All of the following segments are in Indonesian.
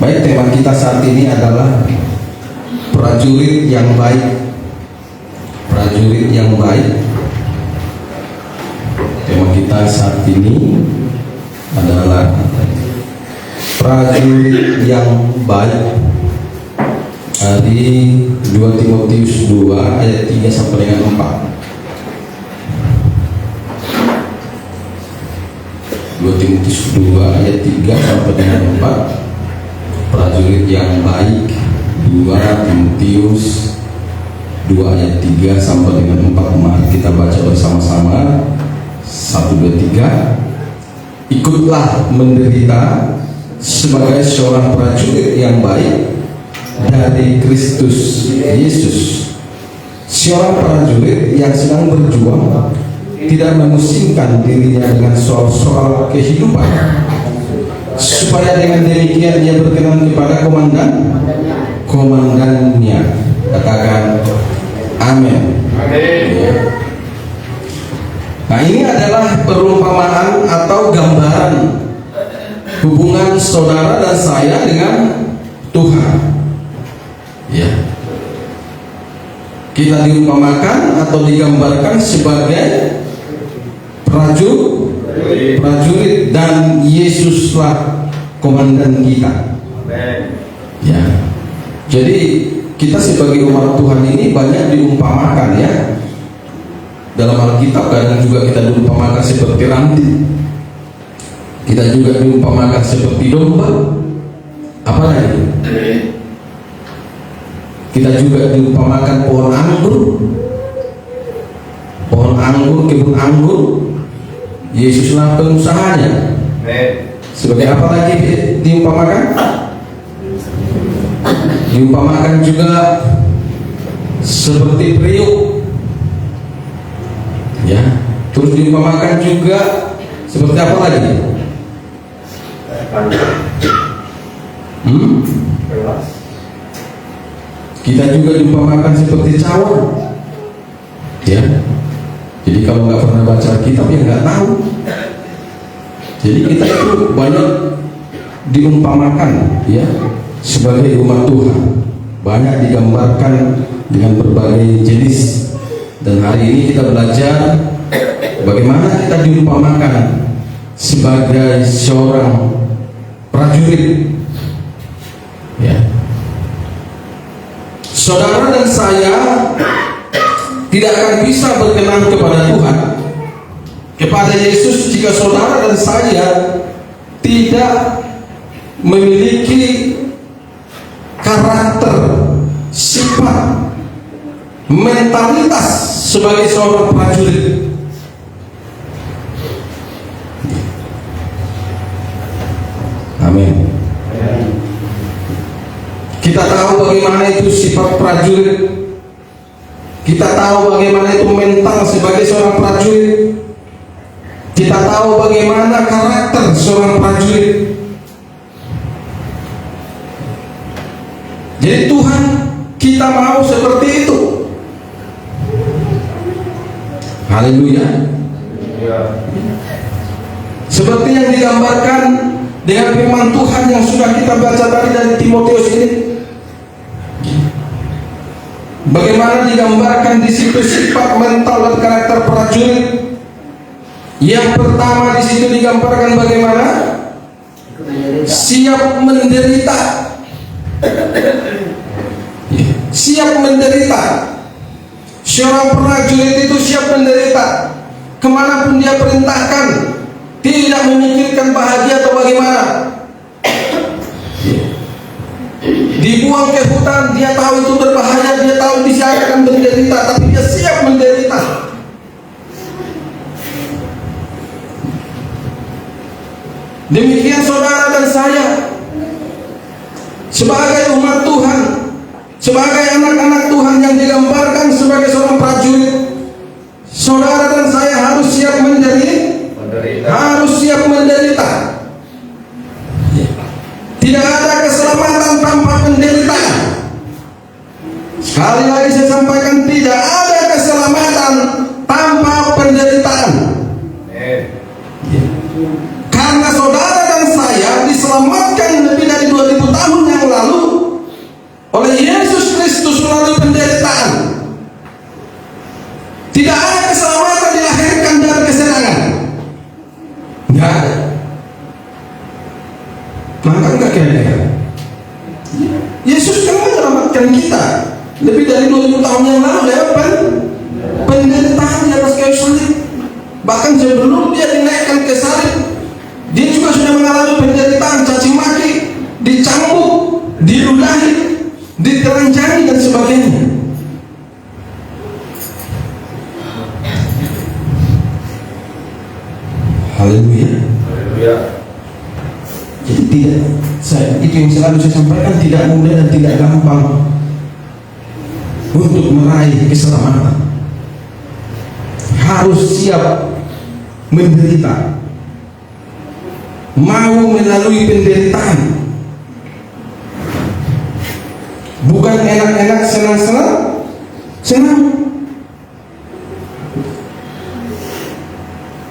Baik, tema kita saat ini adalah prajurit yang baik. Prajurit yang baik. Tema kita saat ini adalah prajurit yang baik. Dari 2 Timotius 2 ayat 3 sampai dengan 4. 2 Timotius 2 ayat 3 sampai dengan 4. Prajurit yang baik. 2 Timotius 2 ayat 3 sampai dengan 4. Mari kita baca bersama-sama. 1, 2, 3. Ikutlah menderita sebagai seorang prajurit yang baik dari Kristus Yesus, seorang prajurit yang sedang berjuang, tidak memusingkan dirinya dengan soal-soal kehidupan, supaya dengan demikian ia berkenan kepada komandannya. Katakan amin. Ya. Nah, ini adalah perumpamaan atau gambaran hubungan saudara dan saya dengan Tuhan. Ya, kita diumpamakan atau digambarkan sebagai prajurit dan Yesuslah komandan kita. Ya, jadi kita sebagai umat Tuhan ini banyak diumpamakan ya. Dalam Alkitab kadang juga kita diumpamakan seperti ranting. Kita juga diumpamakan seperti domba. Apa lagi? Kita juga diumpamakan pohon anggur, kebun anggur. Yesuslah pengusahanya. Sebagai apa lagi diumpamakan? Diumpamakan juga seperti periuk, ya. Terus diumpamakan juga seperti apa lagi? Kita juga diumpamakan seperti cawan, ya. Jadi kalau nggak pernah baca kitab ya nggak tahu. Jadi kita itu banyak diumpamakan, ya, sebagai umat Tuhan. Banyak digambarkan dengan berbagai jenis. Dan hari ini kita belajar bagaimana kita diumpamakan sebagai seorang prajurit, ya. Saudara dan saya tidak akan bisa berkenan kepada Tuhan, kepada Yesus, jika saudara dan saya tidak memiliki karakter, sifat, mentalitas sebagai seorang prajurit. Amin. Kita tahu bagaimana itu sifat prajurit. Kita tahu bagaimana itu mental sebagai seorang prajurit. Kita tahu bagaimana karakter seorang prajurit. Jadi Tuhan kita mau seperti itu. Haleluya. Seperti yang digambarkan dengan firman Tuhan yang sudah kita baca tadi dari Timotius ini. Bagaimana digambarkan di situ sifat mental dan karakter prajurit. Yang pertama di situ digambarkan bagaimana siap menderita. Siap menderita. Seorang prajurit itu siap menderita. Kemanapun dia perintahkan, tidak memikirkan bahagia atau bagaimana. Dibuang ke hutan, dia tahu itu berbahaya, dia tahu dia akan menderita, tapi dia siap menderita. Demikian saudara dan saya sebagai umat Tuhan, sebagai anak-anak Tuhan yang digambarkan sebagai seorang prajurit. Saudara dan saya harus siap menderita. Harus siap menderita. Tidak ada keselamatan tanpa penderitaan. Sekali lagi saya sampaikan, tidak ada keselamatan tanpa penderitaan. Karena saudara dan saya diselamatkan lebih dari 2000 tahun Mangkak nggak kira-kira? Yesus kan menyelamatkan kita lebih dari 2000 tahun yang lalu lewat penderitaan di atas kayu salib. Bahkan sebelum dia dinaikkan ke salib, dia juga sudah mengalami penderitaan, caci maki, dicambuk, diludahi, ditelanjangi dan sebagainya. Haleluya. Jadi itu yang selalu saya sampaikan, tidak mudah dan tidak gampang untuk meraih keselamatan. Harus siap menderita, mau melalui penderitaan, bukan enak-enak senang.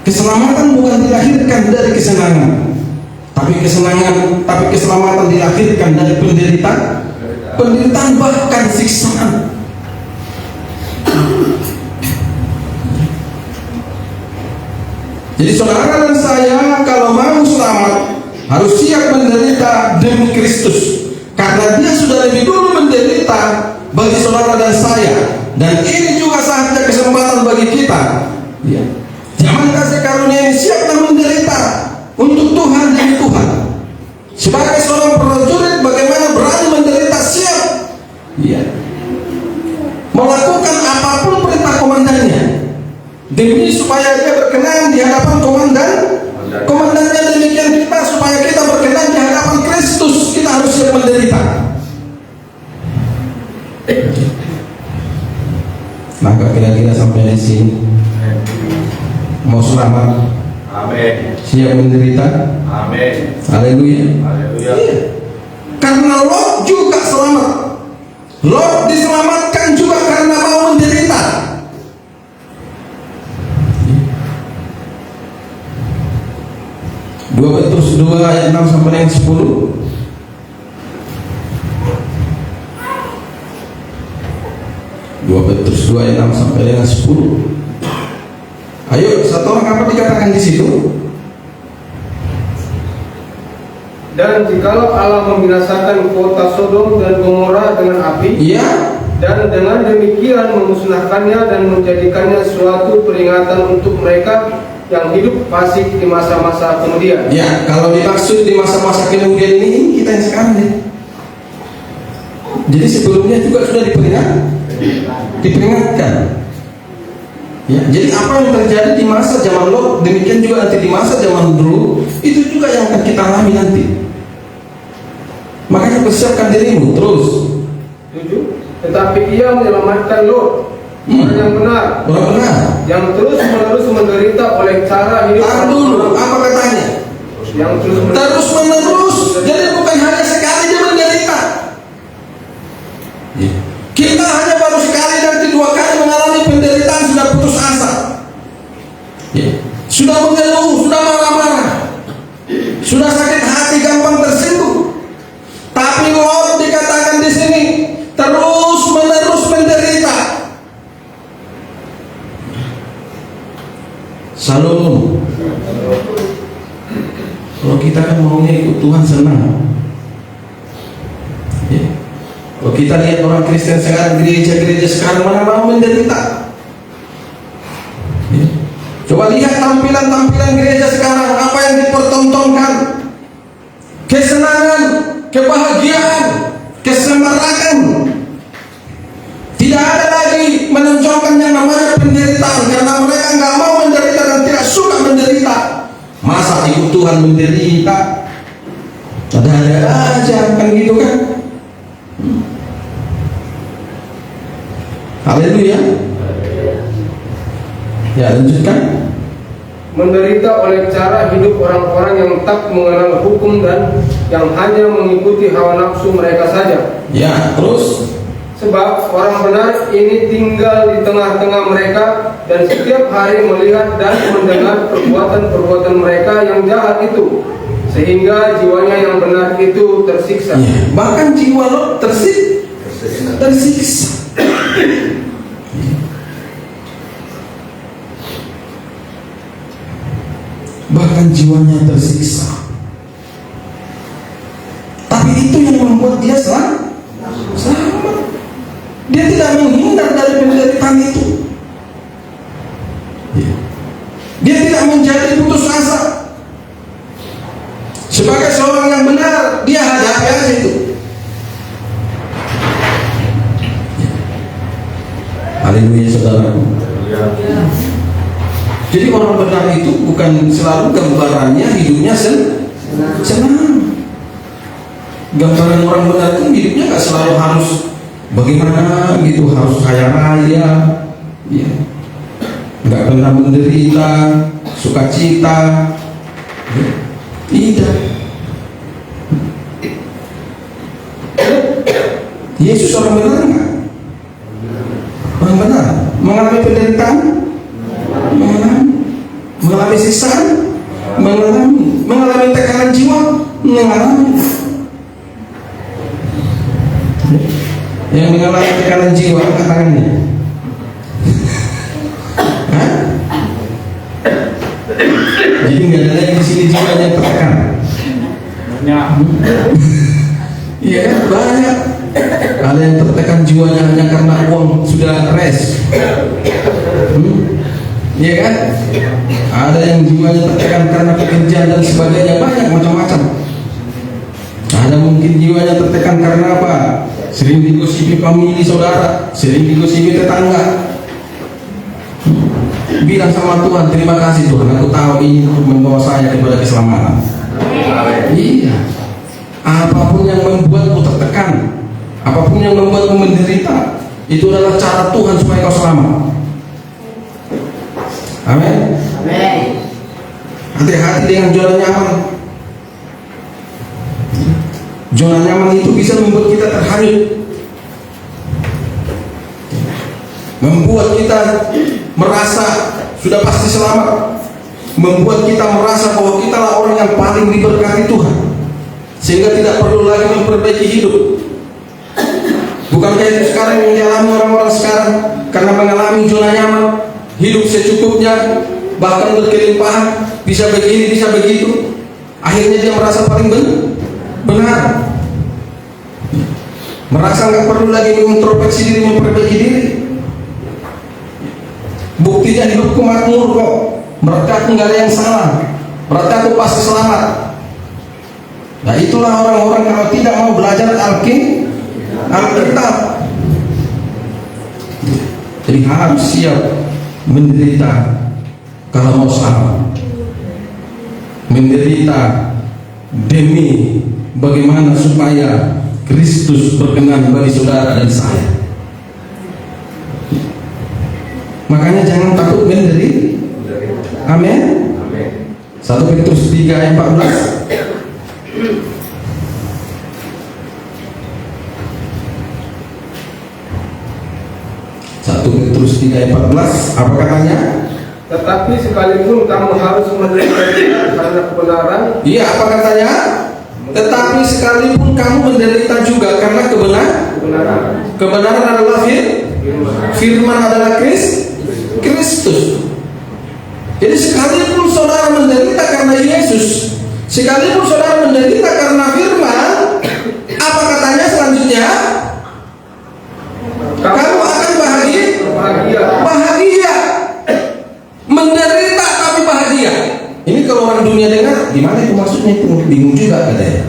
Keselamatan bukan dilahirkan dari kesenangan, tapi keselamatan dilahirkan dari penderitaan bahkan siksaan. Jadi saudara dan saya kalau mau selamat harus siap menderita demi Kristus, karena dia sudah lebih dulu menderita bagi saudara dan saya, dan ini juga saatnya kesempatan bagi kita. Ya. Zaman kasih karunia ini siaplah menderita untuk Tuhan dan Tuhan. Sebagai seorang prajurit bagaimana berani menderita, siap. Ya. Melakukan apapun perintah komandannya demi supaya dia berkenan di hadapan komandannya. Demikian kita, supaya kita berkenan di hadapan Kristus, kita harus siap menderita. Maka kira-kira sampai di sini mau selamat, amin, siap menderita, amin, haleluya, haleluya. Iya. Karena Lot juga selamat. Lot diselamatkan juga karena mau menderita. 2 Petrus 2 ayat 6 sampai dengan 10. 2 Petrus 2 ayat 6 sampai dengan 10. Ayo, satu orang apa dikatakan di situ? Dan jikalau Allah membinasakan kota Sodom dan Gomora dengan api, iya, dan dengan demikian memusnahkannya dan menjadikannya suatu peringatan untuk mereka yang hidup fasik di masa-masa kemudian. Ya, kalau dimaksud di masa-masa kemudian ini kita yang sekarang nih. Jadi sebelumnya juga sudah diperingatkan. Ya, jadi apa yang terjadi di masa zaman Lot, demikian juga nanti di masa zaman dulu, itu juga yang akan kita alami nanti. Makanya persiapkan dirimu terus. 7. Tetapi ia menyelamatkan Lot, orang yang benar, yang terus-menerus menderita oleh cara hidup. Dulu, apa katanya? Yang terus-menerus. Jadi bukan hanya sekali dia menderita. Kita hanya baru sekali dan 2 kali mengalami penderitaan sudah putus asa. Sudah mengeluh, sudah marah-marah, sudah sakit hati, gampang tersentuh. Tapi Lot dikatakan di sini terus-menerus menderita. Salam. Kalau kita kan maunya ikut Tuhan senang. Ya. Kalau kita lihat orang Kristen sekarang, gereja-gereja sekarang mana mau menderita. Ya. Coba lihat tampilan-tampilan gereja sekarang, apa yang dipertontonkan? Kesenangan, kebahagiaan, kesemarakan. Tidak ada lagi menonjolkan yang namanya penderitaan, karena mereka nggak mau menderita dan tidak suka menderita. Masa ikut Tuhan menderita? Ada-ada aja kan gitu kan? Haleluya. Ya, lanjutkan. Menderita oleh cara hidup orang-orang yang tak mengenal hukum dan yang hanya mengikuti hawa nafsu mereka saja. Ya, terus. Sebab orang benar ini tinggal di tengah-tengah mereka dan setiap hari melihat dan mendengar perbuatan-perbuatan mereka yang jahat itu, sehingga jiwanya yang benar itu tersiksa. Ya, bahkan jiwa lo tersiksa. Bahkan jiwanya tersiksa. dia selamat. Dia tidak menghindar dari penderitaan itu. Dia tidak menjadi putus asa. Sebagai seorang yang benar, dia hadapi aja itu. Haleluya, saudaraku. Jadi orang benar itu bukan selalu gambarannya hidupnya senang. Gambaran orang benar itu hidupnya nggak selalu harus bagaimana gitu, harus kaya raya, ya. Nggak pernah menderita, sukacita, ya. Tidak. Yesus orang benar nggak? Orang benar mengalami penderitaan, mengalami siksaan, mengalami tekanan jiwa, mengalami. Yang mengalami tekanan jiwa angkat tangannya. Jadi nggak ada lagi di sini jiwanya tertekan. Iya kan, banyak. Ada yang tertekan jiwanya hanya karena uang sudah res. Iya kan? Ada yang jiwanya tertekan karena pekerjaan dan sebagainya, banyak macam-macam. Ada mungkin jiwanya tertekan karena apa? Sering digosipi famili saudara, sering digosipi tetangga. Bilang sama Tuhan, terima kasih Tuhan, aku tahu ini untuk membawa saya kepada keselamatan. Iya. Apapun yang membuatmu tertekan, apapun yang membuatmu menderita, itu adalah cara Tuhan supaya kau selamat. Amin. Hati-hati dengan zona nyaman. Zona nyaman itu bisa membuat kita terhanyut, membuat kita merasa sudah pasti selamat, membuat kita merasa bahwa kita lah orang yang paling diberkati Tuhan, sehingga tidak perlu lagi memperbaiki hidup. Bukankah itu sekarang yang dialami orang-orang sekarang? Karena mengalami zona nyaman, hidup secukupnya, bahkan berkelimpahan, bisa begini, bisa begitu, akhirnya dia merasa paling benar, merasa nggak perlu lagi mengintrospeksi diri, memperbaiki diri. Buktinya hidupku makmur kok, berarti aku nggak ada yang salah, berarti aku pasti selamat. Nah itulah orang-orang kalau tidak mau belajar Alkitab. Jadi harus siap menderita kalau mau selamat, menderita demi bagaimana supaya Kristus berkenan bagi saudara dan saya. Makanya jangan takut menderita. Amin. 1 Petrus 3 ayat 14. 1 Petrus 3 ayat 14, apa katanya? Tetapi sekalipun kamu harus menderita karena kebenaran. Iya, apa katanya? Tetapi sekalipun kamu menderita juga karena kebenaran. Kebenaran adalah firman adalah Kristus. Jadi sekalipun saudara menderita karena Yesus, sekalipun saudara menderita karena firman, apa katanya selanjutnya? Kamu akan bahagia. Menderita tapi bahagia. Ini kalau orang dunia dengar, gimana itu maksudnya? Itu bingung juga katanya.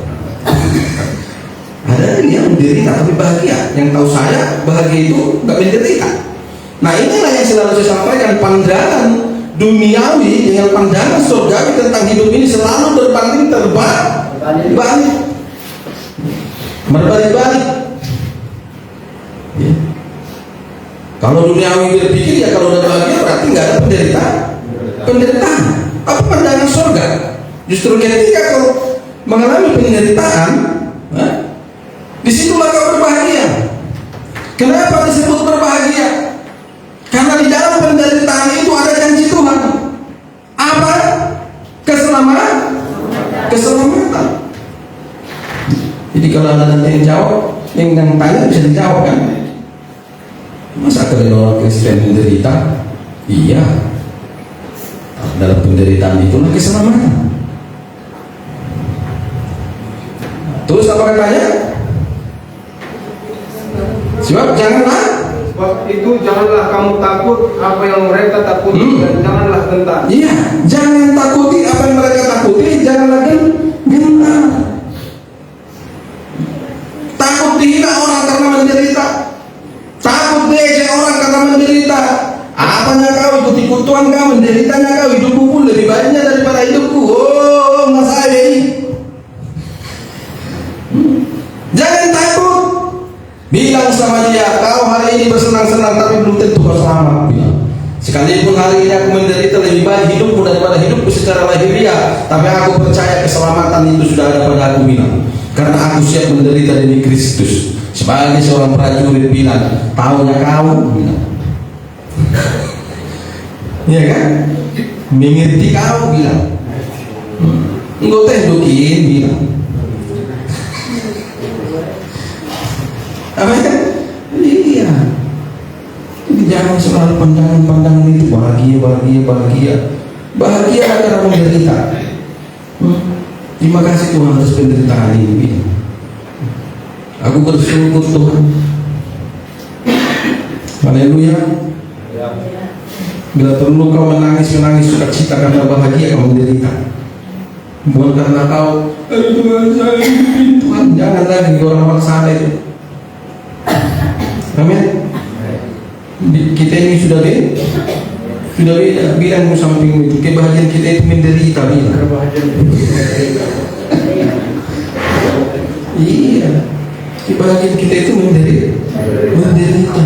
Ada yang menderita tapi bahagia. Yang tahu saya, bahagia itu nggak menderita. Nah inilah yang selalu saya sampaikan, pandangan duniawi dengan pandangan surgawi tentang hidup ini selalu berbanding terbalik, berbalik-balik. Ya. Kalau duniawi berpikir ya kalau udah bahagia berarti nggak ada penderitaan. Tapi pandangan surga justru ketika kau mengalami penderitaan, disitulah kau berbahagia. Kenapa disebut berbahagia? Karena di dalam penderitaan itu ada janji Tuhan. Apa? Keselamatan. Jadi kalau ada nanti yang jawab, yang tanya bisa dijawab kan? Masa kalian orang Kristen menderita? Iya. Dalam penderitaan itulah keselamatan. Terus apa katanya? Sebab janganlah, Sebab itu janganlah kamu takut apa yang mereka takuti dan janganlah gentar. iya, jangan takuti apa yang mereka takuti, janganlah gentar. Takut dihina orang karena menderita, takut diejek orang karena menderita. Apanya kau ikut Tuhan kau, menderitanya kau, hidupku pun lebih baiknya daripada hidupku. Oh, mas saya ini. Jangan takut. Bilang sama dia, kau hari ini bersenang-senang tapi belum tentu kau selamat. Bilang, sekalipun hari ini aku menderita lebih baik hidupku daripada hidupku secara lahiriah, tapi aku percaya keselamatan itu sudah ada pada aku. Bilang, karena aku siap menderita demi Kristus. Sebagai seorang prajurit, bilang, taunya kau, bilang, iya kan? Mengerti kau, bilang, enggak teh dukin, bilang, apa kan? Iya. Jadi jangan selalu pandangan-pandangan itu bahagia karena menderita. Terima kasih Tuhan atas penderitaan ini. Aku bersyukur Tuhan. Haleluya. Bila perlu kau menangis sukacita karena bahagia kau menderita. Bukan karena kau, aduh Tuhan saya Tuhan, jangan lagi orang sana itu. Amin. Kita ini sudah bilang samping itu kebahagiaan kita itu menderita, bilang. Iya, kebahagiaan kita itu menderita.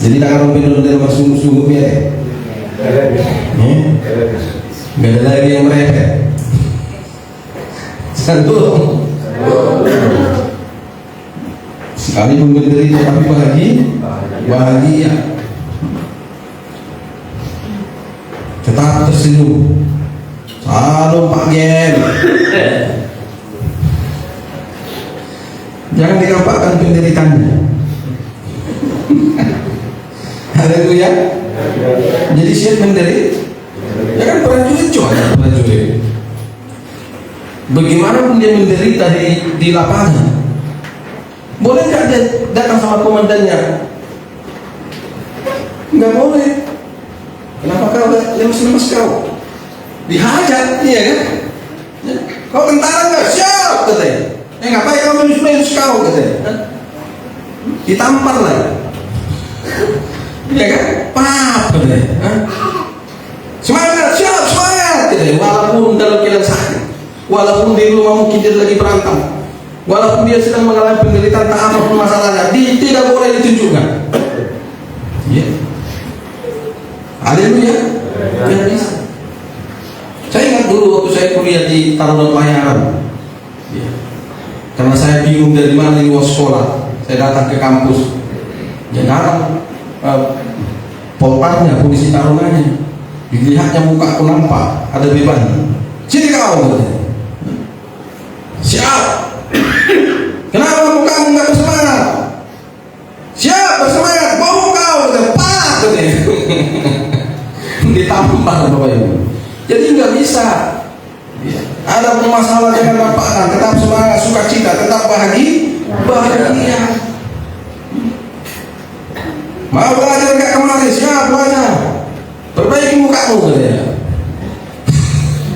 Jadi tak orang benar-benar sungguh-sungguh ya. Gak ada lagi yang merepet. Satu. Sekali pun menderita tapi bahagia. Tetap tersenyum. Salam Pak Gen. Jangan dinampakkan penderitaannya. Haleluya. Jadi siap menderita. Ya kan prajurit coba prajurit. Bagaimana pun dia menderita di lapangan. Boleh nggak dia datang sama komandannya? Nggak boleh. Kenapa kau lemas-lemas kau? Dihajar, iya kan? Kau tentara nggak? Siap, katanya. Ngapain kau melus-melus kau, katanya? Ditampar lah. Iya kan? Pap, katanya. Semangat, siap, semangat, katanya. Walaupun dalam keadaan sakit, walaupun di rumah mungkin dia lagi berantem, walaupun dia sedang mengalami penderitaan tak apapun masalahnya, tidak boleh ditunjukkan. Ya. Haleluya. Tidak bisa. Saya ingat dulu waktu saya kuliah di Taruna Pelayaran. Ya. Karena saya bingung dari mana ini sekolah, saya datang ke kampus. Ya datang polparnya, polisi tarunanya. Dilihatnya muka aku nampak ada beban. Sini kau. Siap. Kenapa mukamu nggak bersemangat? Siap, bersemangat. Mau kau cepat, ditampar Bapak Ibu. Jadi nggak bisa. Ada masalah jangan nampakkan. Tetap semangat, sukacita, tetap bahagia. Mau belajar nggak kemarin? Siap belajar. Perbaiki mukamu, katanya.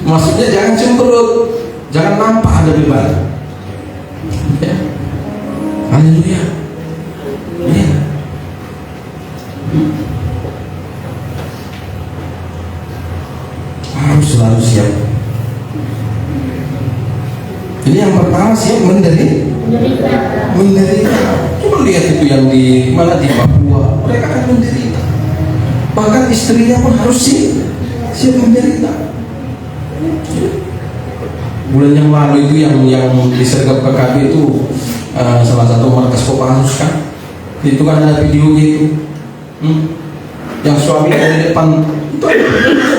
Maksudnya jangan cemberut, jangan nampak ada beban. Ya. Haleluya. Ya. Harus selalu siap. Ini yang pertama siap menderita. Coba lihat itu yang di mana di Papua, mereka akan menderita. Bahkan istrinya pun harus siap menderita. Bulan yang lalu itu yang disergap KKB itu salah satu markas Kopassus kan, itu kan ada videonya itu, yang suami di depan itu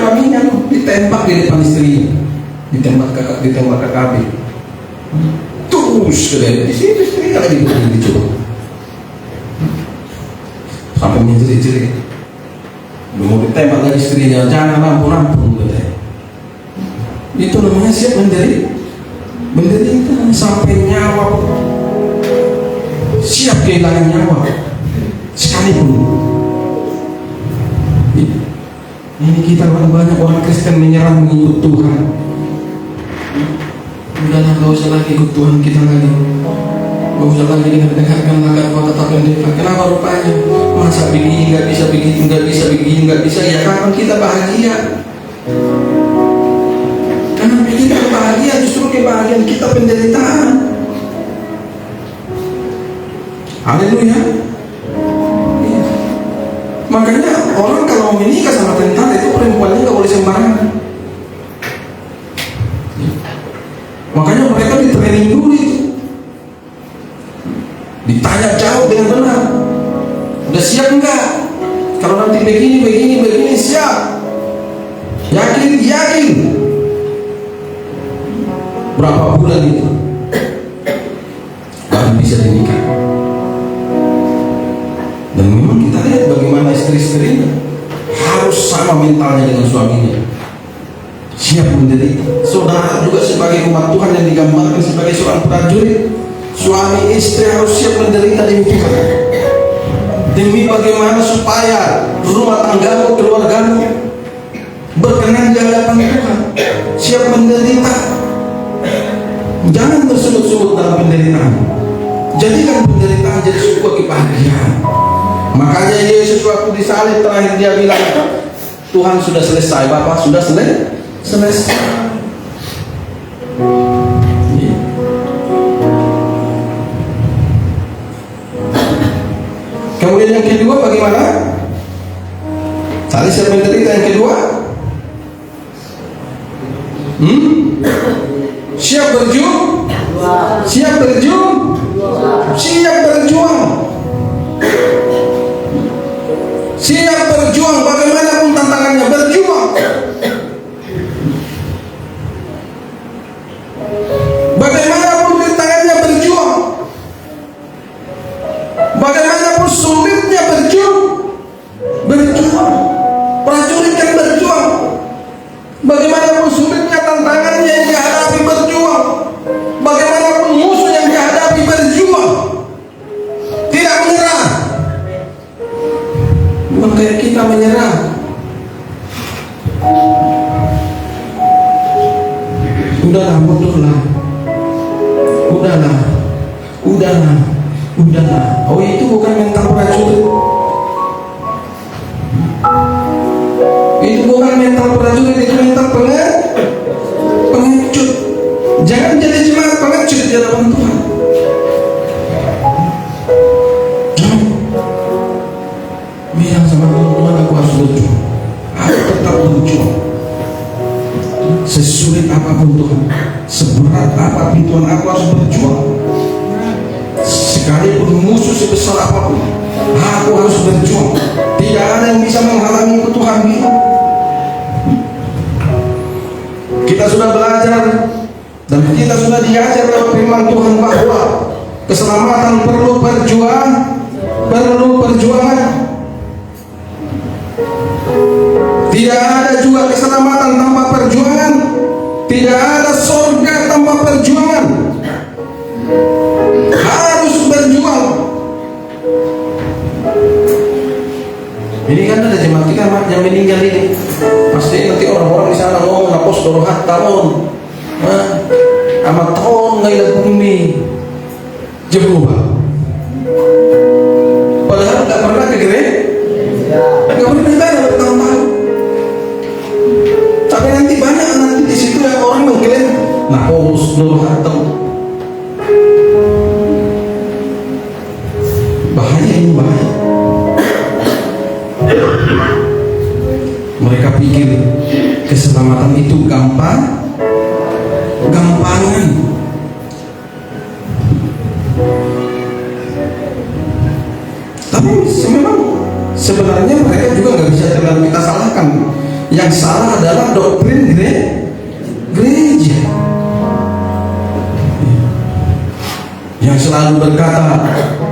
suaminya ditembak di depan istrinya, ditembak KKB, terus di sini istrinya lagi begini coba, sampai menjerit-jerit, mau ditembak lagi istrinya, jangan ampun katanya. Itu namanya siap menderita sampai nyawa. siap kehilangan nyawa sekalipun. Ini kita banyak orang Kristen menyerah mengikut Tuhan. Udahlah, gak usah lagi ikut Tuhan kita lagi. Gak usah lagi dengarkan lagu kota tak pendeta. Kenapa rupanya? Masa begini nggak bisa, begini nggak bisa, begini nggak bisa. Ya kapan kita bahagia? Karena kita bahagia, justru kebahagiaan kita penderitaan. Haleluya. Ya. Makanya orang kalau mau menikah sama tentara itu perempuannya nggak boleh sembarangan. Makanya mereka di training dulu itu, ditanya jauh dengan benar, udah siap enggak? Kalau nanti begini siap, yakin. Berapa bulan itu baru bisa dinikah. Dan memang kita lihat bagaimana istri-istrinya harus sama mentalnya dengan suaminya, siap menderita. Saudara juga sebagai umat Tuhan yang digambarkan sebagai seorang prajurit, suami istri harus siap menderita demi Tuhan, demi bagaimana supaya rumah tanggamu, keluargamu berkenan di hadapan Tuhan. Siap menderita, jangan bersungut-sungut dalam penderitaan. Jadikan penderitaan jadi sebuah kebahagiaan. Makanya Yesus waktu disalib terakhir dia bilang, Tuhan sudah selesai, Bapa sudah selesai. Kemudian yang kedua bagaimana? Tadi siap menderita. Yang kedua, siap berjuang. Siap berjuang bagaimanapun tantangannya, berjuang. Bagaimanapun tantangannya, berjuang. Bagaimanapun sulitnya, berjuang. Prajurit yang berjuang. Bagaimanapun sulitnya tantangannya yang dihadapi, berjuang. Bagaimanapun musuh yang dihadapi, berjuang. Tidak menyerah. Bukan kayak kita menyerah. Udahlah, mundurlah. Udahlah. Oh, itu bukan mental prajurit. Itu bukan mental prajurit, itu mental pengecut. Jangan jadi jemaat pengecut di hadapan Tuhan. Bilang sama Tuhan, aku harus berjuang. Aku tetap berjuang. Sesulit apapun Tuhan, seberat apapun Tuhan, aku harus berjuang. Sekalipun musuh sebesar apapun, aku harus berjuang. Tidak ada yang bisa menghalangi Tuhan bilang. Kita sudah belajar dan kita sudah diajar oleh firman Tuhan bahwa keselamatan perlu perjuangan. Tidak ada juga keselamatan tanpa perjuangan. Tidak ada surga tanpa perjuangan. Harus berjuang. Ini kan ada jemaat kita yang meninggal ini. Pasti nanti orang-orang di sana ngomong napos dorohat tahun. Amat tahun ngailat bumi. Jebuah. Padahal nggak pernah ke gereja. Nggak pernah ibadah bertahun-tahun. Tapi nanti banyak di situ yang orang mengklaim napos dorohat tahun. Bahaya. Mereka pikir keselamatan itu gampangan. Tapi sebenarnya mereka juga nggak bisa terlalu kita salahkan. Yang salah adalah doktrin gereja yang selalu berkata,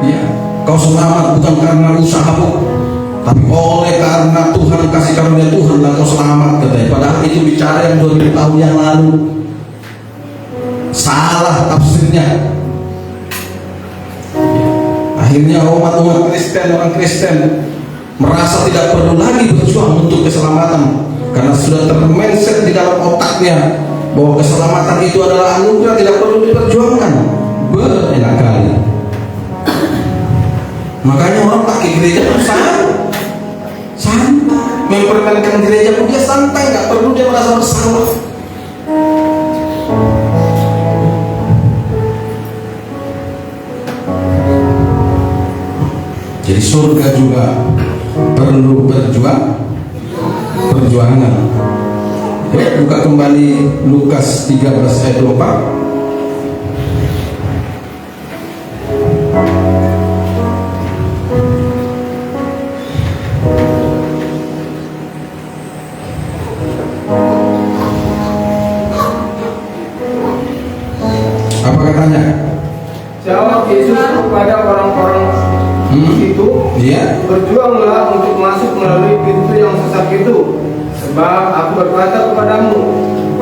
ya, kau selamat bukan karena usahamu, tapi oleh karena Tuhan, kasih karunia Tuhan dan kau selamat, katanya. Padahal itu bicara yang 2000 tahun yang lalu. Salah tafsirnya. Akhirnya umat-umat Kristen, orang Kristen merasa tidak perlu lagi berjuang untuk keselamatan karena sudah termindset di dalam otaknya bahwa keselamatan itu adalah anugerah, tidak perlu diperjuangkan. Enak kali. Makanya orang pakai gereja itu santai, mempermainkan gereja pun dia santai, nggak perlu dia merasa bersalah. Jadi surga juga perlu perjuangan. Ya, buka kembali Lukas 13 ayat 24. Apa katanya? Jawab Yesus kepada orang-orang itu, Iya. berjuanglah untuk masuk melalui pintu yang sesat itu, sebab aku berkata kepadamu,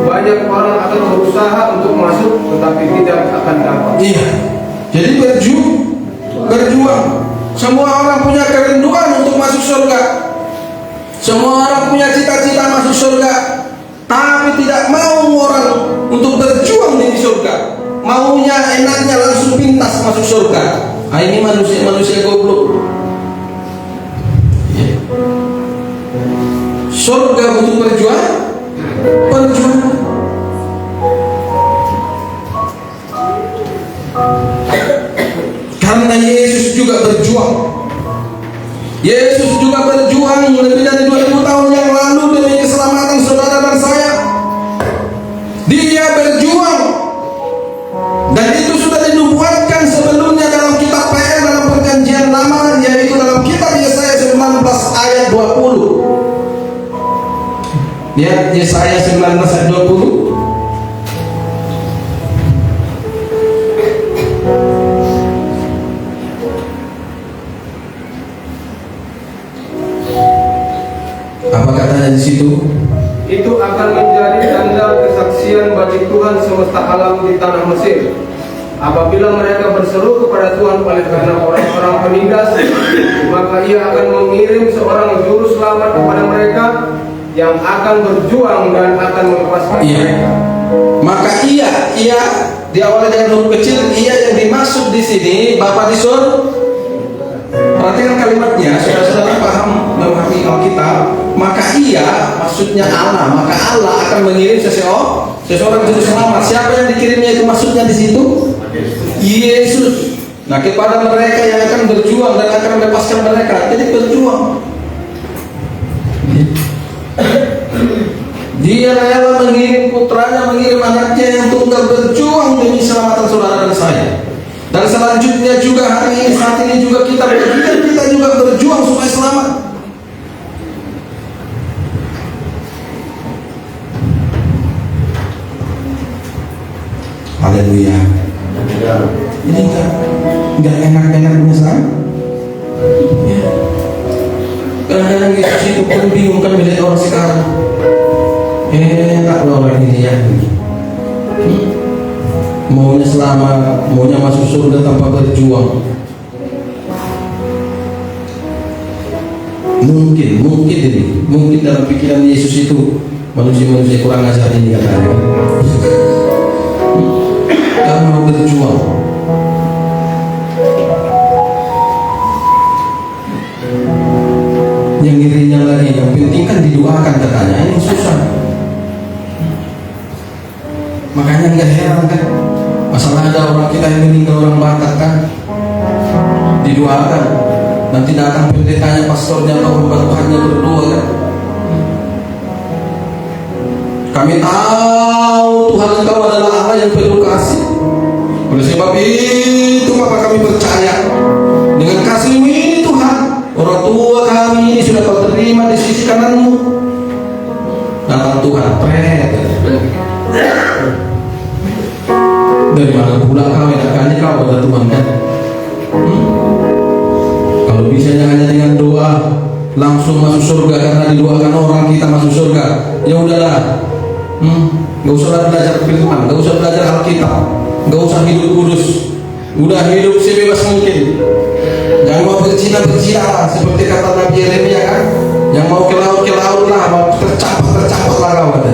banyak orang akan berusaha untuk masuk tetapi tidak akan dapat. Iya. Jadi berjuang. Semua orang punya kerinduan untuk masuk surga. Semua orang punya cita-cita masuk surga, tapi tidak mau orang untuk berjuang di surga. Maunya enaknya langsung pintas masuk surga. Nah, ini manusia goblok. Ya. Surga butuh perjuangan. Karena Yesus juga berjuang. Yesus juga berjuang lebih dari 2000 tahun yang lalu demi keselamatan saudara dan saya. Dia berjuang. Dan itu sudah dinubuatkan sebelumnya dalam kitab PR, dalam perjanjian lama, yaitu dalam kitab Yesaya 19 ayat 20. Lihat Yesaya 19 ayat 20. Apa katanya di situ? Itu akan menjadi tanda kesaksian bagi Tuhan semesta alam di tanah Mesir, apabila mereka berseru kepada Tuhan oleh karena orang-orang penindas, maka Ia akan mengirim seorang juru selamat kepada mereka yang akan berjuang dan akan melepaskan mereka. Maka ia diawali dengan huruf kecil, ia yang dimaksud di sini Bapa di surga. Perhatikan kalimatnya, saudara-saudara paham memahami Alkitab. Maka ia maksudnya Allah, maka Allah akan mengirim seseorang juru selamat. Siapa yang dikirimnya itu maksudnya di situ? Yesus. Nah, kepada mereka yang akan berjuang dan akan melepaskan mereka. Jadi berjuang. Dia rela mengirim putranya, mengirim anaknya yang tunggal berjuang demi keselamatan saudara dan saya. Dan selanjutnya juga hari ini, saat ini juga kita juga berjuang supaya selamat. Haleluya. Ini enggak enak-enak menyesal. Ya. Kadang-kadang Yesus itu pun bingung kan melihat orang sekarang. Enak loh orang ini ya. Maunya selamat, maunya masuk surga tanpa berjuang. Mungkin dalam pikiran Yesus itu manusia kurang ajar ini katanya. Karena mau berjuang. Yang irinya lagi, yang penting kan didoakan katanya. Ini susah. Makanya nggak heran kan, masalah ada orang kita yang meninggal, orang Batak kan, didoakan. Nanti datang pendetanya, pastornya atau hamba Tuhannya berdoa kan. Kami tahu Tuhan Engkau adalah Allah yang penuh kasih. Oleh sebab itu maka kami percaya dengan kasih-Mu ini Tuhan, orang tua kami ini sudah Kau terima di sisi kanan-Mu. Datang Tuhan, dari mana pula kau enaknya kau ada Tuhan kan? Kalau bisa hanya dengan doa langsung masuk surga karena didoakan orang kita masuk surga. Ya udahlah, gak usah belajar firman, gak usah belajar Alkitab, gak usah hidup kudus. udah hidup sebebas mungkin. Jangan mau berzina lah, seperti kata Nabi Yeremia kan, yang mau ke laut lah, mau tercapat lah kawan.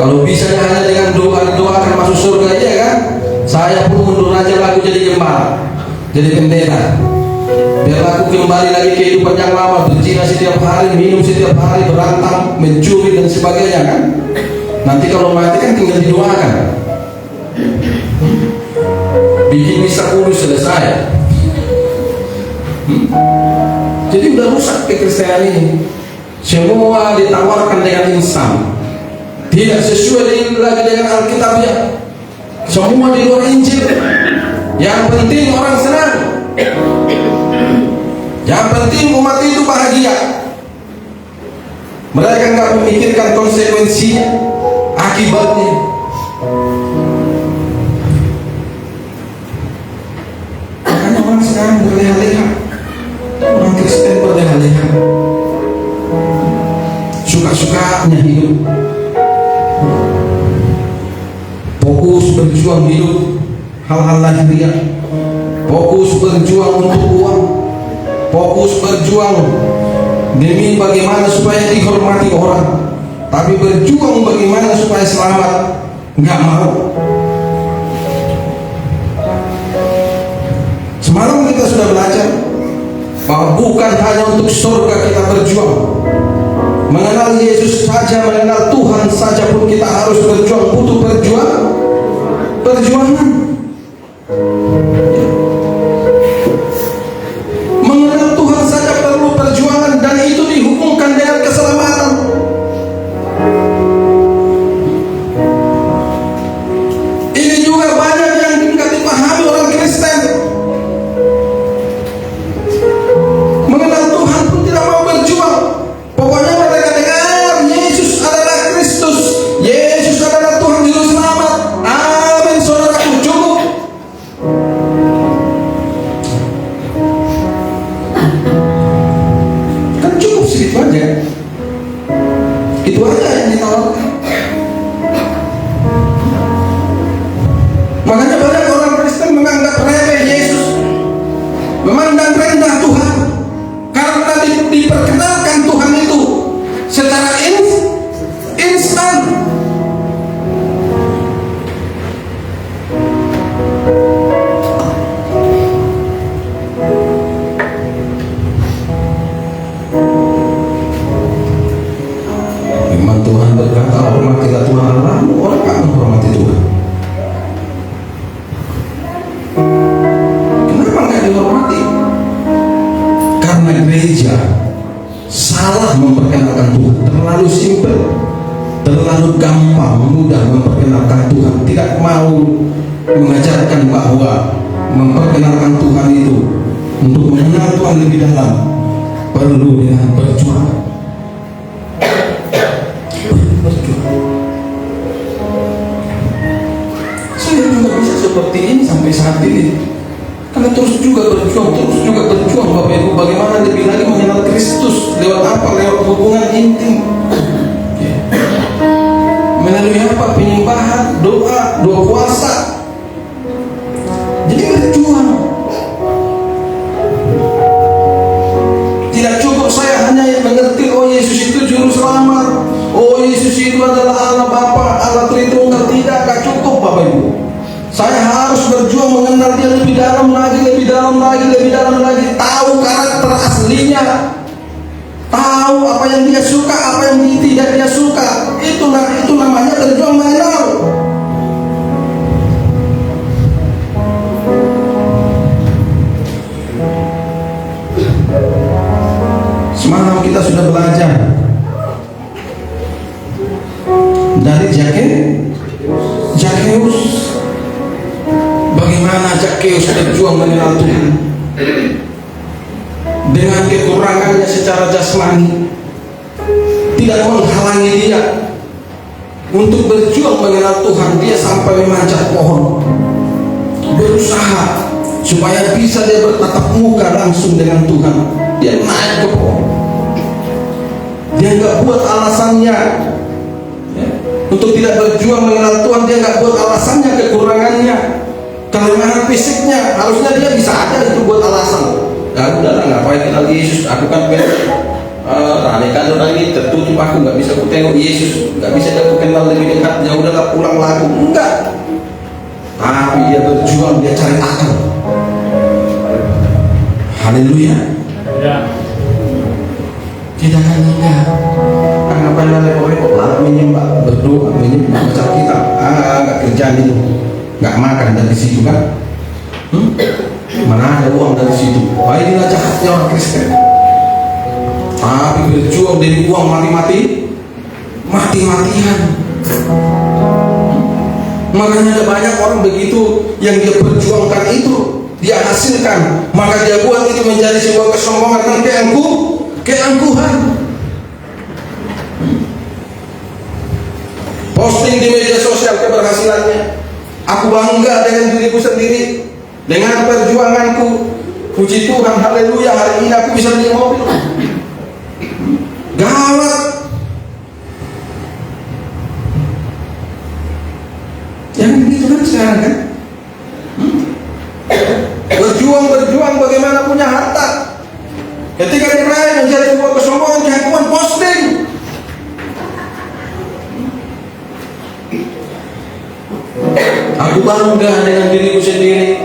Kalau bisa hanya dengan doa akan masuk surga ya kan. Saya pun mundur aja laku jadi gembala, jadi pendeta. Biar aku kembali lagi kehidupan yang lama, berzina setiap hari, minum setiap hari, berantem, mencuri dan sebagainya kan. Nanti kalau mati kan tinggal didoakan. Bikin misa kudus selesai. Jadi udah rusak kekristenan ini. Semua ditawarkan dengan instan, tidak sesuai lagi dengan Alkitabiah. Semua di luar Injil. Yang penting orang senang. Yang penting umat itu bahagia. Mereka nggak memikirkan konsekuensinya, akibatnya. Makanya orang sekarang berleha-leha. Orang Kristen berleha-leha, suka-sukanya hidup, fokus berjuang hidup hal-hal lahiriah, fokus berjuang untuk uang, fokus berjuang demi bagaimana supaya dihormati orang, tapi berjuang bagaimana supaya selamat nggak mau. Semalam kita sudah belajar bahwa bukan hanya untuk surga kita berjuang. Mengenal Yesus saja, mengenal Tuhan saja pun kita harus berjuang, butuh perjuangan. Mengenal Tuhan saja perlu perjuangan, dan itu dihubungkan dengan keselamatan. Ini juga banyak yang tidak dipahami orang Kristen. Mengenal Tuhan pun tidak mau berjuang. Pokoknya mereka dengar Yesus adalah Kristus, Yesus adalah Tuhan Juru Selamat. Amin, saudaraku, cukup. Kan cukup segitu aja. Itu aja yang ditawarkan. Makanya banyak orang Kristen menganggap remeh Yesus, memandang rendah Tuhan, karena diperkenalkan Tuhan itu secara instan. Memang Tuhan berkata, hormatilah Tuhan Allahmu, orang kan menghormati Tuhan. Kenapa nggak dihormati? Karena gereja salah memperkenalkan Tuhan, terlalu simpel, terlalu gampang, mudah memperkenalkan Tuhan, tidak mau mengajarkan bahwa memperkenalkan Tuhan itu, untuk mengenal Tuhan lebih dalam, perlu dengan perjuangan. Saya juga bisa seperti ini sampai saat ini, karena terus juga berjuang, Bapak Ibu, bagaimana lebih lagi mengenal Kristus. Lewat apa? Lewat hubungan intim. Melalui apa? Penyembahan, doa puasa. Jadi berjuang. Tidak cukup saya hanya mengerti, oh Yesus itu Juru Selamat, oh Yesus itu adalah Allah Bapa, Allah Tritunggal. Tidak, gak cukup Bapak Ibu. Saya harus berjuang mengenal Dia lebih dalam lagi, tahu karakter aslinya, tahu apa yang Dia suka, apa yang tidak Dia suka. Itu namanya berjuang mengenal. Semalam kita sudah belajar dari Zakheus. Bagaimana Zakheus berjuang mengenal Tuhan dengan kekurangannya secara jasmani, tidak menghalangi dia untuk berjuang mengenal Tuhan. Dia sampai memanjat pohon, berusaha supaya bisa dia bertatap muka langsung dengan Tuhan. Dia naik ke pohon. Dia nggak buat alasannya untuk tidak berjuang mengenal Tuhan. Dia nggak buat alasannya kekurangannya. Kalau fisiknya, harusnya dia bisa aja itu buat alasan. Ya udahlah, ngapain kenal Yesus, aku kan kan orang ini tertutup, aku nggak bisa aku tengok Yesus, nggak bisa aku kenal lebih dekat, ya udahlah pulang lagu. Enggak, tapi dia berjuang, dia cari akal. Haleluya. Ya. Kita kan enggak, ngapain lah menyembah, berdoa, menyembah, baca kitab, nggak kerjaan itu, nggak makan dari situ kan? Mana ada uang dari situ? Wah, inilah jahatnya orang Kristen. Tapi berjuang dari uang mati-matian. Makanya ada banyak orang begitu yang dia perjuangkan itu, dia hasilkan, maka dia buat itu menjadi sebuah kesombongan dan keangkuhan. Posting di media sosial keberhasilannya, aku bangga dengan diriku sendiri, dengan perjuanganku. Puji Tuhan, haleluya, hari ini aku bisa beli mobil. Gawat. Yang begitu kan sekarang kan? Berjuang bagaimana punya harta. Ketika diraih menjadi sebuah kesombongan, keangkuhan, posting. Aku bangga dengan diriku sendiri.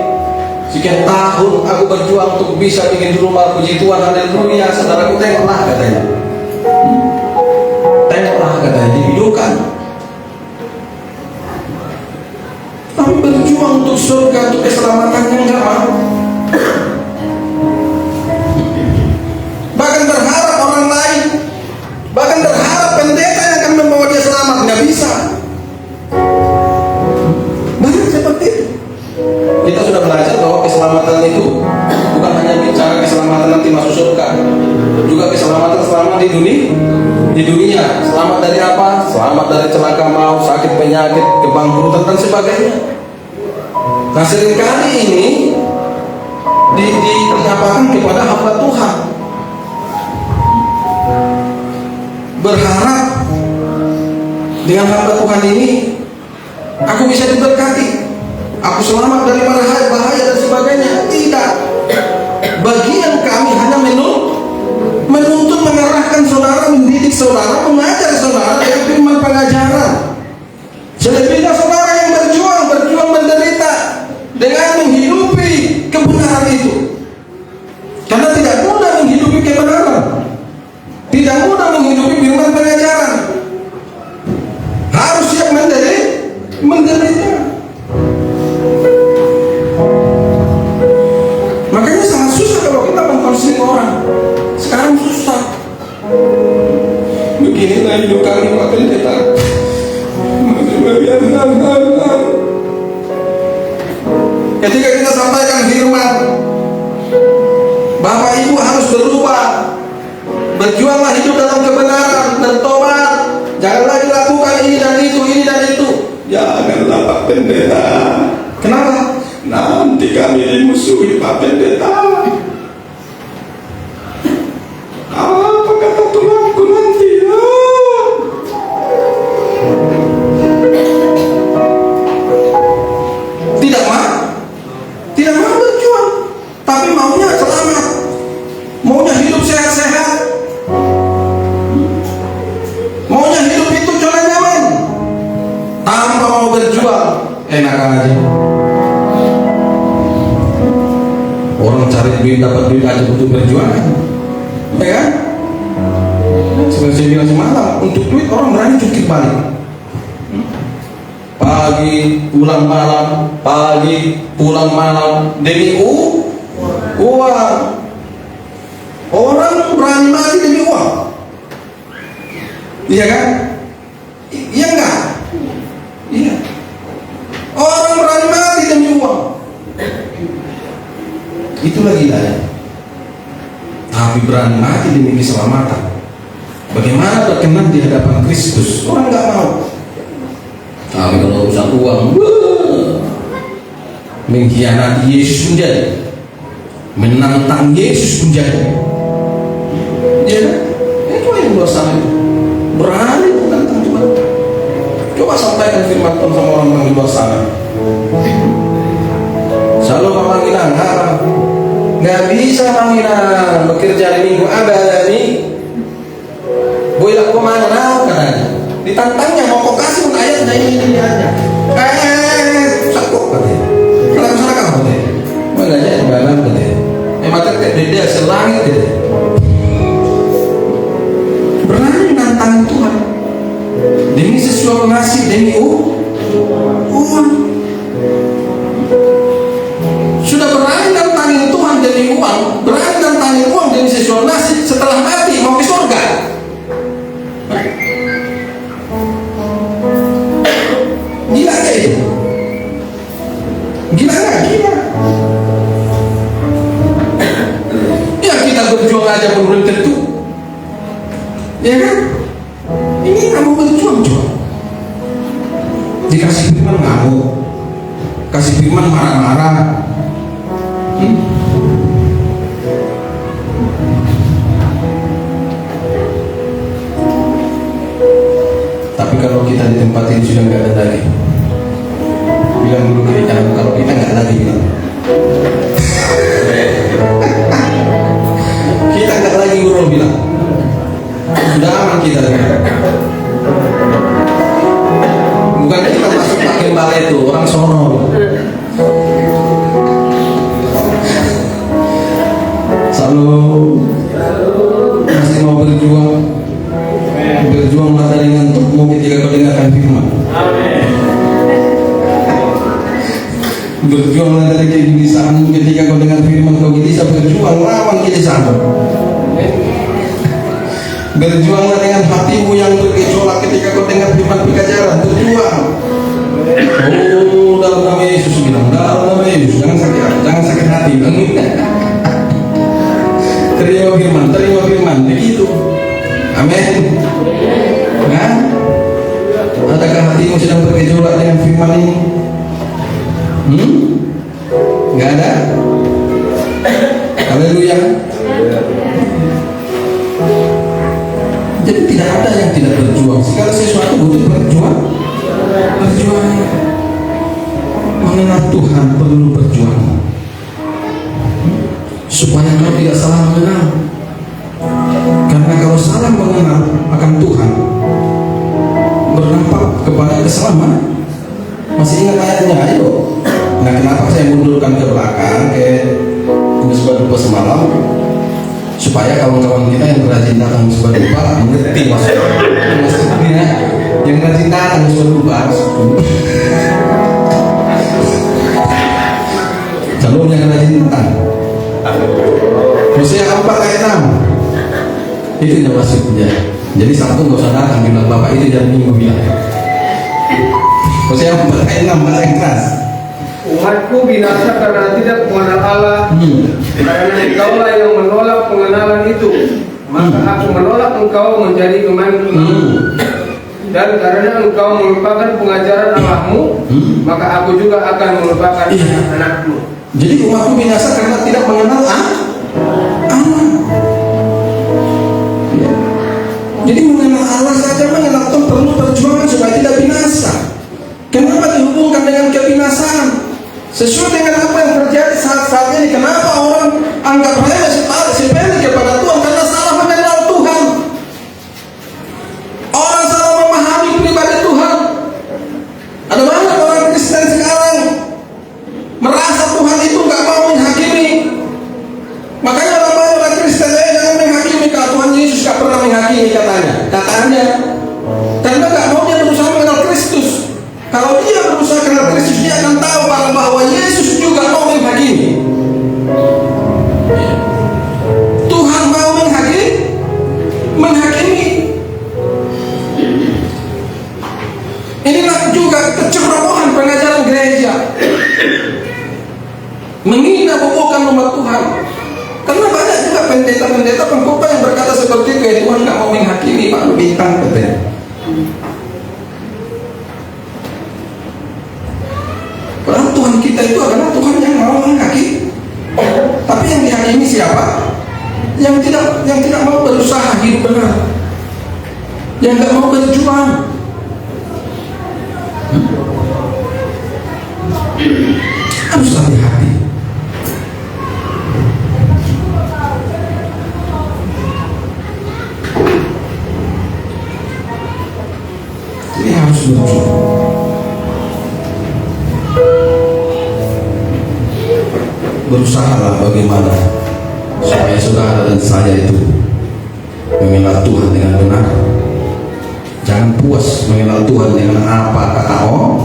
Sekian tahun aku berjuang untuk bisa bikin rumah, puji Tuhan, haleluya. Saudaraku, tengoklah katanya. Tengoklah katanya, divideokan. Tapi berjuang untuk surga, untuk keselamatannya enggak mau. Bahkan berharap orang lain, bahkan berharap pendeta yang akan membawa dia selamat, nggak bisa. Banyak seperti itu. Kita sudah belajar bahwa keselamatan itu bukan hanya bicara keselamatan nanti masuk surga, juga keselamatan selama di dunia. Selamat dari apa? Selamat dari celaka maut, sakit, penyakit, kebangkrutan dan sebagainya. Nah, seringkali ini diapakan kepada hamba Tuhan, berharap dengan hamba Tuhan ini aku bisa diberkati, aku selamat dari bahaya dan sebagainya. Tidak. Bagian kami hanya menuntut, mengarahkan saudara, mendidik saudara, mengajar saudara dengan firman pengajaran. Selebihnya saudara yang berjuang menderita dengan menghidupi kebenaran itu. Karena tidak mudah menghidupi kebenaran, tidak mudah menghidupi firman pengajaran. Harus siap menderita. Makanya sangat susah kalau kita mengkonseling orang. Sekarang susah. Beginilah hidup kami Pak Pendeta. Ketika kita sampaikan firman, Bapak Ibu harus berubah. Berjuanglah hidup dalam kebenaran dan tobat. Jangan lagi lakukan ini dan itu. Janganlah Pak Pendeta. Kenapa? Nanti kami dimusuhi Pak Pendeta. Apa kata Tuhanku nanti? Tidak mau berjuang, tapi maunya selamat, maunya hidup sehat-sehat, maunya hidup itu zona nyaman, tanpa mau berjuang. Enak aja. Orang cari duit, dapat duit aja butuh berjuang, ya kan? Seperti saya bilang semalam, untuk duit orang berani jungkir balik. Pagi pulang malam demi uang. Orang berani mati demi uang, iya kan? Iya enggak? Iya. Orang berani mati demi uang. Itulah gila ya. Tapi berani mati demi keselamatan. Bagaimana berkenan di hadapan Kristus? Orang nggak mau. Tapi kalau urusan uang, mengkhianati Yesus menjadi, menantang Yesus menjadi, ya kan? Itu yang luar sana itu berani menantang Tuhan. Coba sampaikan firman Tuhan sama orang di luar sana. Selalu manginang haram. Nggak bisa manginang bekerja di minggu ada nih. Boleh kemana nah katanya. Ditantangnya mau kau kasih pun ayat ini aja. Sakok katanya. Kalau kesana kamu katanya. Makanya balam katanya. Mata dia selangit katanya. Berani nantang Tuhan demi sesuatu ngasih demi uang. Sudah berani nantangin Tuhan demi uang, berani nantangin uang demi sesuatu ngasih, setelah mati mau ke surga. Gila gak itu? Gila gak? Gila. Ya kita berjuang aja pun belum tentu. Ya kan? Ini kamu berjuang juga. Dikasih firman ngamuk, kasih firman marah-marah. Tapi kalau kita di tempat ini sudah nggak ada lagi, bilang dulu kiri kanan. Kalau kita nggak lagi bilang, kita nggak lagi urung bilang. Sudah aman kita. Bukan kita masuk Pak Gembala itu orang sono. Selalu masih mau berjuang. Berjuanglah dari ngantukmu ketika kau dengarkan firman. Berjuanglah dari kegelisahanmu ketika kau dengar firman. Kau gelisah, berjuang lawan kegelisahanmu. Berjuanglah dengan hatimu yang bergejolak ketika kau dengar firman pengajaran. Berjuang. Oh, dalam nama Yesus bilang, dalam nama Yesus, jangan sakit hati. Terima firman, begitu. Amin. Nah, adakah hatimu sedang bergejolak dengan firman ini? Nggak ada. Haleluya. Jadi tidak ada yang tidak berjuang. Segala sesuatu butuh berjuang. Berjuang. Mengenal Tuhan perlu berjuang. Supaya kau tidak salah mengenal. Karena kalau salah mengenal akan Tuhan, berdampak kepada keselamatan. Masih ingat ayatnya? Ayo. Nah, kenapa saya mundurkan ke belakang ke Musbah Dupa semalam? Supaya kawan-kawan kita yang rajin datang Musbah Dupa mengerti maksudnya. Yang rajin datang Musbah Dupa, calon yang rajin datang. Hosea 4 ayat 6. Itu yang maksudnya. Jadi Sabtu nggak usah datang, bilang Bapak itu dan Minggu bilang. Hosea 4 ayat 6 bahasa yang keras. Umatku binasa karena tidak mengenal Allah. Karena engkaulah yang menolak pengenalan itu, maka aku menolak engkau menjadi teman-temanku. Dan karena engkau melupakan pengajaran Allahmu, maka aku juga akan melupakan anak-anakmu. Jadi umatku binasa karena tidak mengenal Allah. Jadi mengenal Allah saja, mengenal Tuhan perlu perjuangan supaya tidak binasa. Kenapa dihubungkan dengan kebinasaan? Sesuai dengan apa yang terjadi saat ini. Kenapa orang anggap remeh sepele kepada Tuhan? Karena salah mengenal Tuhan. Orang salah memahami pribadi Tuhan. Ada banyak orang Kristen sekarang merasa Tuhan itu nggak mau menghakimi. Makanya orang Kristen jangan menghakimi. Kalau Tuhan Yesus nggak pernah menghakimi katanya. Karena nggak mau dia berusaha mengenal Kristus. Kalau dia berusaha kenal Kristus, dia akan tahu bahwa Yesus juga mau menghakimi. Tuhan mau menghakimi. Inilah juga kecerobohan pengajaran gereja, menghina bobokan umat Tuhan. Karena banyak juga pendeta-pendeta pengkhotbah yang berkata seperti itu, ya Tuhan nggak mau menghakimi, Pak Bintang katanya. Padahal Tuhan kita itu adalah Tuhan yang mau menghakimi. Tapi yang dihakimi siapa? Yang tidak mau berusaha hidup benar, yang tidak mau berjuang. Harus hati-hati. berusahalah bagaimana supaya saudara dan saya itu mengenal Tuhan dengan benar. Jangan puas mengenal Tuhan dengan apa kata orang.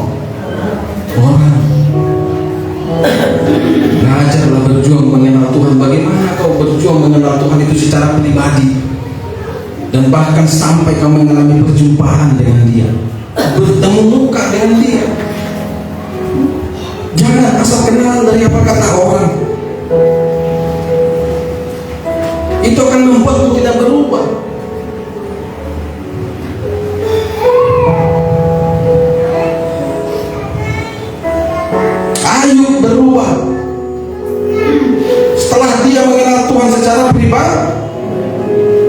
Belajarlah berjuang mengenal Tuhan. Bagaimana kau berjuang mengenal Tuhan itu secara pribadi, dan bahkan sampai kau mengalami perjumpaan dengan Dia, bertemu muka dengan Dia. Jangan asal kenal dari apa kata orang. Itu akan membuatmu tidak berubah. Ayub berubah setelah dia mengenal Tuhan secara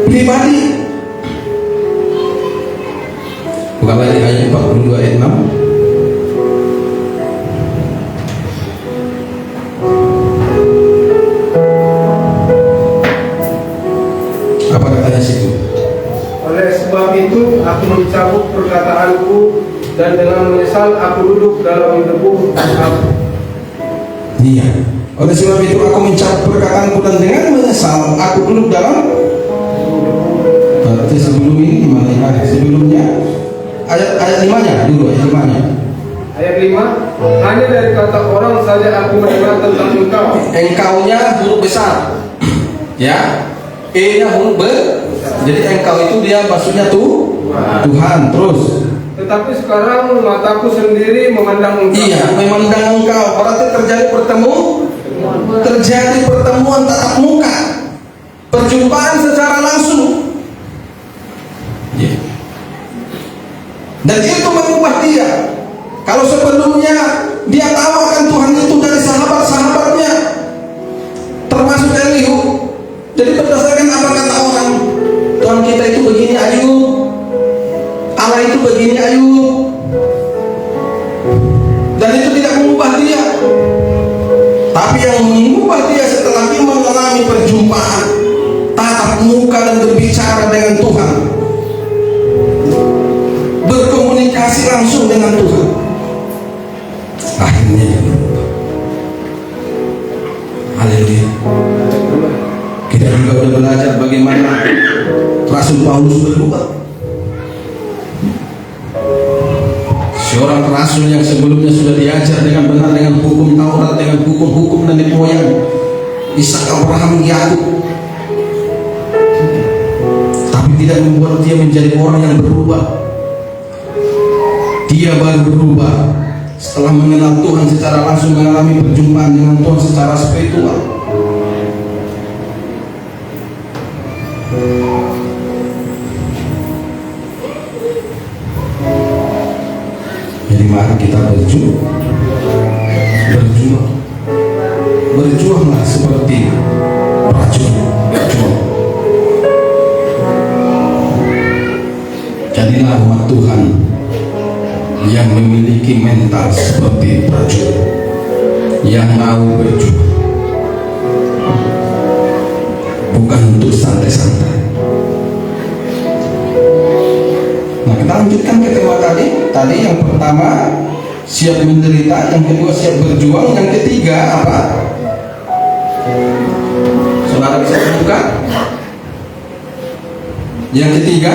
pribadi. Bukan lagi ayat 42 ayat 6. Apa katanya situ? Oleh sebab itu aku mencabut perkataanku, dan dengan menyesal aku duduk dalam debu aku. Iya. Oleh sebab itu aku mencabut perkataanku, dan dengan menyesal aku duduk dalam. Berarti sebelum ini gimana? Sebelumnya ayat 5-nya dulu, ayat 5-nya. Ayat 5, hanya dari kata orang saja aku mendengar tentang engkau. Engkaunya huruf besar, ya. E-nya huruf jadi engkau itu dia maksudnya Tuhan. Terus. Tetapi sekarang mataku sendiri memandang engkau. Iya, memandang engkau. Berarti terjadi pertemuan tatap muka, perjumpaan secara langsung. Yeah. Dan itu mengubah dia. Kalau sebelumnya dia tahu akan Tuhan itu dari sahabat-sahabatnya, termasuk Elihu. Jadi berdasarkan apa kata orang, Tuhan kita itu begini Ayub, Allah itu begini Ayub, dan itu tidak mengubah dia. Tapi yang mengubah dia setelah dia mengalami perjumpaan tatap muka dan berbicara dengan Tuhan, berkomunikasi langsung dengan Tuhan, akhirnya dia berubah. Haleluya. Kita juga sudah belajar bagaimana Rasul Paulus berubah. Seorang rasul yang sebelumnya sudah diajar dengan benar dengan hukum Taurat, dengan hukum-hukum nenek moyang Ishak, Abraham, Yakub, tapi tidak membuat dia menjadi orang yang berubah. Dia baru berubah setelah mengenal Tuhan secara langsung, mengalami perjumpaan dengan Tuhan secara spiritual. Jadi mari kita berjuanglah seperti prajurit berjuang. Jadilah umat Tuhan yang memiliki mental seperti prajurit, yang mau berjuang, bukan untuk santai-santai. Nah, kita lanjutkan ke tema tadi yang pertama siap menderita, yang kedua siap berjuang, yang ketiga apa? Saudara bisa buka? Yang ketiga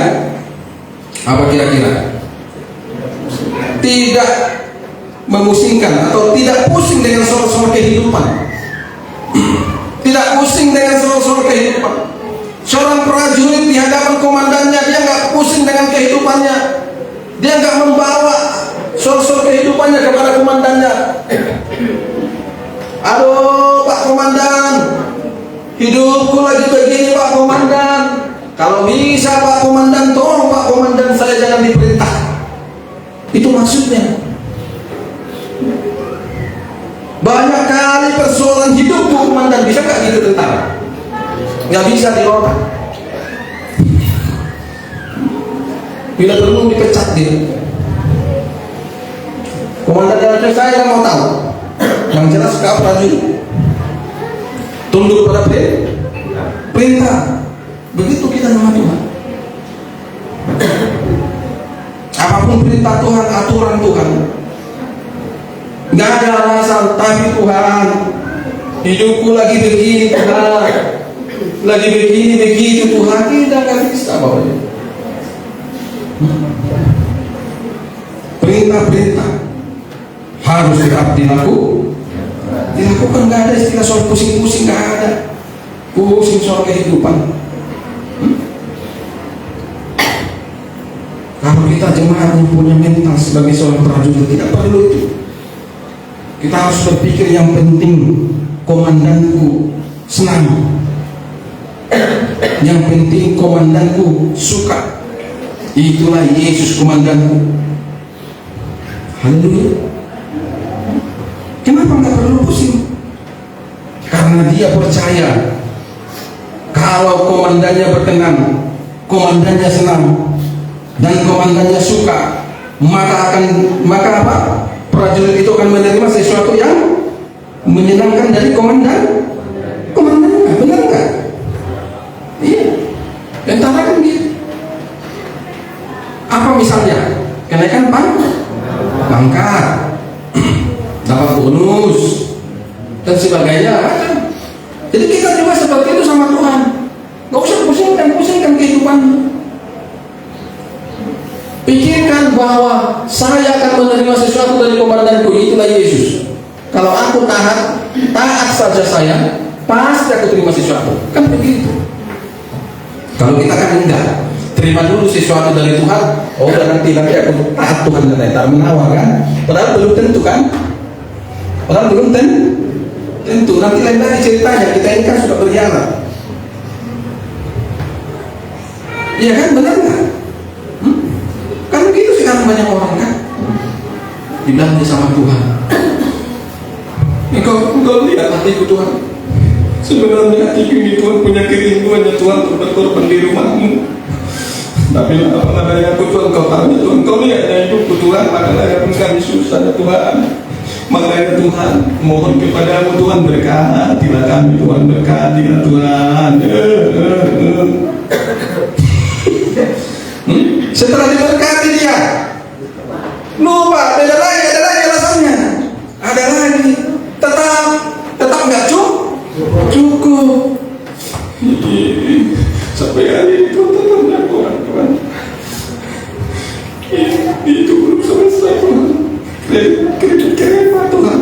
apa kira-kira? Tidak memusingkan atau tidak pusing dengan soal-soal kehidupan. Tidak pusing dengan soal-soal kehidupan. Seorang prajurit di hadapan komandannya, dia nggak pusing dengan kehidupannya. Dia nggak membawa soal-soal kehidupannya kepada komandannya. Aduh Pak Komandan, hidupku lagi begini Pak Komandan. Kalau bisa Pak Komandan, tolong Pak Komandan saya jangan diperintah. Itu maksudnya. Banyak kali persoalan hidupku Komandan, bisa nggak gitu tentara? Nggak bisa dirombak. Bila perlu dipecat dia. Komandan yang saya mau tahu. Yang jelas kau prajurit tunduk pada perintah. Begitu kita sama Tuhan. Apapun perintah Tuhan, aturan Tuhan, nggak ada alasan. Tapi Tuhan, hidupku lagi begini Tuhan, lagi begini begitu Tuhan, kita nggak bisa Bapak. Perintah-perintah harus tetap dilakukan, nggak ada istilah soal pusing-pusing, nggak ada pusing soal kehidupan. Kalau kita jemaat yang punya mental sebagai seorang prajurit, tidak perlu itu. Kita harus berpikir yang penting komandanku senang, yang penting komandanku suka. Itulah Yesus komandanku. Haleluya. Kenapa nggak perlu pusing? Karena dia percaya kalau komandannya berkenan, komandannya senang, dan komandannya suka, maka apa? Prajurit itu akan menerima sesuatu yang menyenangkan dari komandannya. Benar nggak? Iya. Tentara kan gitu. Apa misalnya? Kenaikan pangkat, dapat bonus dan sebagainya. Jadi kita juga seperti itu sama Tuhan. Gak usah pusingkan kehidupan. Pikirkan bahwa saya akan menerima sesuatu dari komandanku, itulah Yesus. Kalau aku taat saja saya, pasti aku terima sesuatu. Kan begitu. Kalau kita kan enggak, terima dulu sesuatu dari Tuhan. Oh, dan nanti aku taat Tuhan dan tak menawar kan. Padahal belum tentu kan. Tentu. Nanti lain lagi ceritanya, kita ini kan sudah berkhianat. Iya kan, benar nggak? Kan begitu sekarang banyak orang kan dibilang sama Tuhan, engkau lihat hatiku Tuhan, sebenarnya hatiku ini Tuhan punya kerinduan ya Tuhan untuk berkorban di rumahmu, tapi apa daya aku Tuhan, engkau tahu ya Tuhan, engkau lihat ya hidupku Tuhan, makanya pun kami susah ya Tuhan. Makanya Tuhan mohon kepadamu Tuhan, berkatilah kami Tuhan, berkatilah Tuhan. Setelah diberkati dia lupa, ada lagi alasannya, ada lagi, tetap nggak cukup. Sampai hari itu tetap melakukan Tuhan, itu belum selesai Tuhan, kredit Tuhan.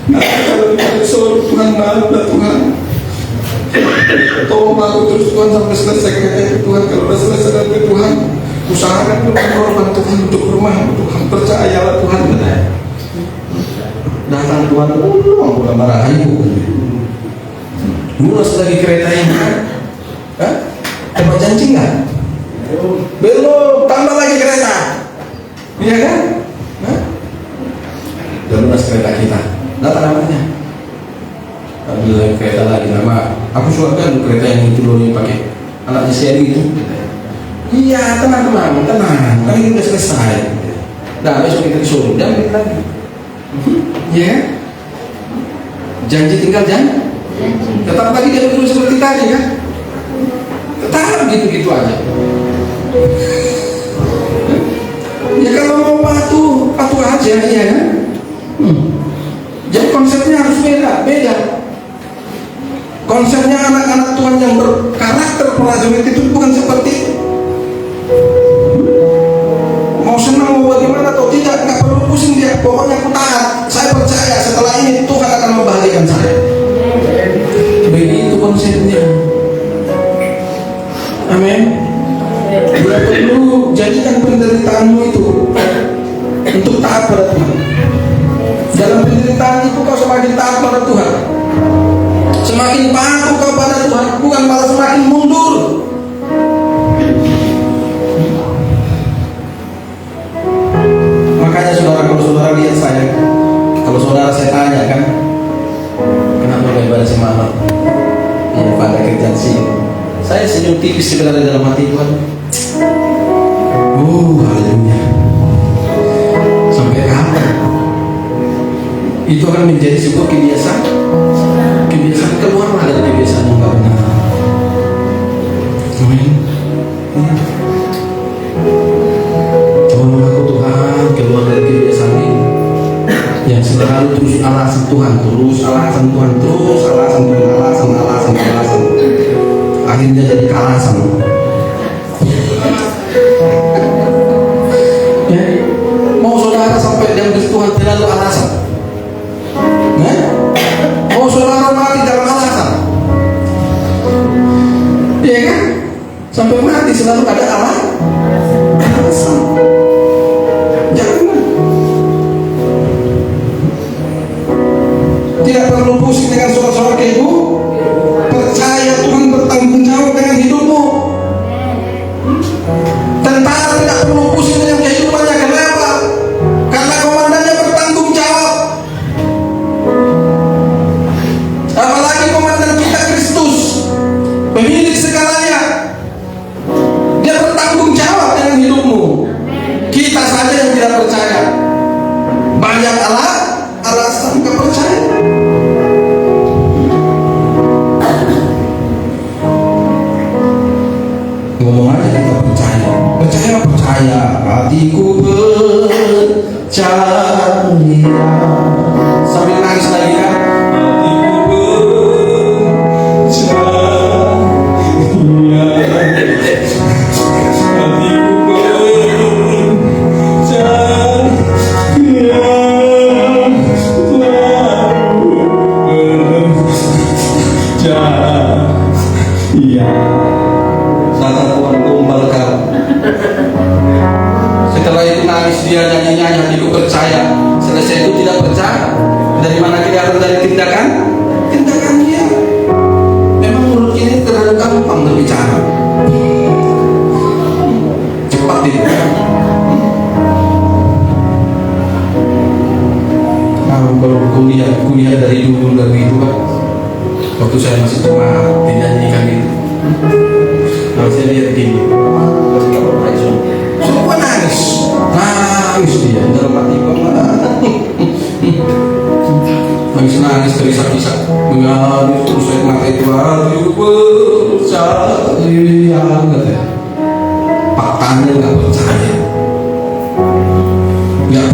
Nah, kalau kita suruh Tuhan malu dah Tuhan, tolong aku terus Tuhan sampai selesai kredit Tuhan. Kalau sudah selesai dengan Tuhan, usahakan berkorban Tuhan untuk rumahmu Tuhan, percayalah Tuhan. Datang Tuhan, aku udah marah ibu. Lulus lagi kereta ini kan? Dapat janji nggak? Belum, tambah lagi kereta. Iya kan? Udah lunas kereta kita. Datang namanya. Ambil lagi kereta lagi, nama aku suapkan kereta yang itu loh yang pakai anaknya seri itu. Iya, tenang, kan ini udah selesai. Nah, besok kita disuruh, jangan lagi. Ya, janji tinggal janji. Tetap lagi dia dulu seperti tadi kan? Tetap gitu-gitu aja. Ya kalau mau patuh aja, ya kan? Jadi konsepnya harus beda. Konsepnya anak-anak Tuhan yang berkarakter prajurit itu bukan seperti itu. Mau senang mau bagaimana atau tidak, nggak perlu pusing dia. Pokoknya aku taat. Saya percaya setelah ini Tuhan akan membahagiakan saya. Begitu konsepnya. Amin. Tidak perlu jadikan penderitaanmu itu untuk taat pada Tuhan. Dalam penderitaan itu kau semakin taat pada Tuhan, semakin patuh kau pada Tuhan, bukan malah semakin mundur. Makanya saudara, kalau saudara lihat saya, kalau saudara saya tanya kan, kenapa gak ibadah semangat? Ya pada kerjaan sih. Saya senyum tipis sebenarnya dalam hati Tuhan. Haleluya. Sampai kapan? Itu akan menjadi sebuah kebiasaan. Keluarlah dari kebiasaan yang gak benar. Amin. Tolong aku Tuhan keluar dari kebiasaan ini yang selalu terus alasan Tuhan, terus alasan Tuhan, terus alasan Tuhan, alasan. Akhirnya jadi kalasan. Ya, mau saudara sampai diambil Tuhan terlalu alasan? Ya? Mau saudara mati dalam alasan? Iya kan? Sampai mati selalu ada alasan. Jangan. Tidak perlu pusing dengan soal-soal ibu. Percaya Tuhan bertanggung jawab dengan hidupmu. Tentara tidak perlu pusing dengan kehidupannya. Kenapa? Karena komandannya bertanggung jawab. Apalagi komandan kita Kristus, pemilik segalanya. Dia bertanggung jawab dengan hidupmu. Kita saja yang tidak percaya. Banyak alasan kepercayaan. Ngomong aja kita percaya. Percaya. Hatiku percaya. Sambil nangis lagi kan? Hatiku Setelah itu nangis dia nyanyi-nyanyi, hatiku percaya. Selesai itu tidak percaya. Dari mana kelihatan? Dari tindakan dia. Memang mulut ini terlalu gampang berbicara. Cepat itu. Kalau kuliah dari dulu itu kan. Waktu saya masih cuma dinyanyikan itu. Kalau saya lihat gini, semua nangis dia dalam hati nangis terisak-isak mengalir terus saya mata itu percaya. Faktanya nggak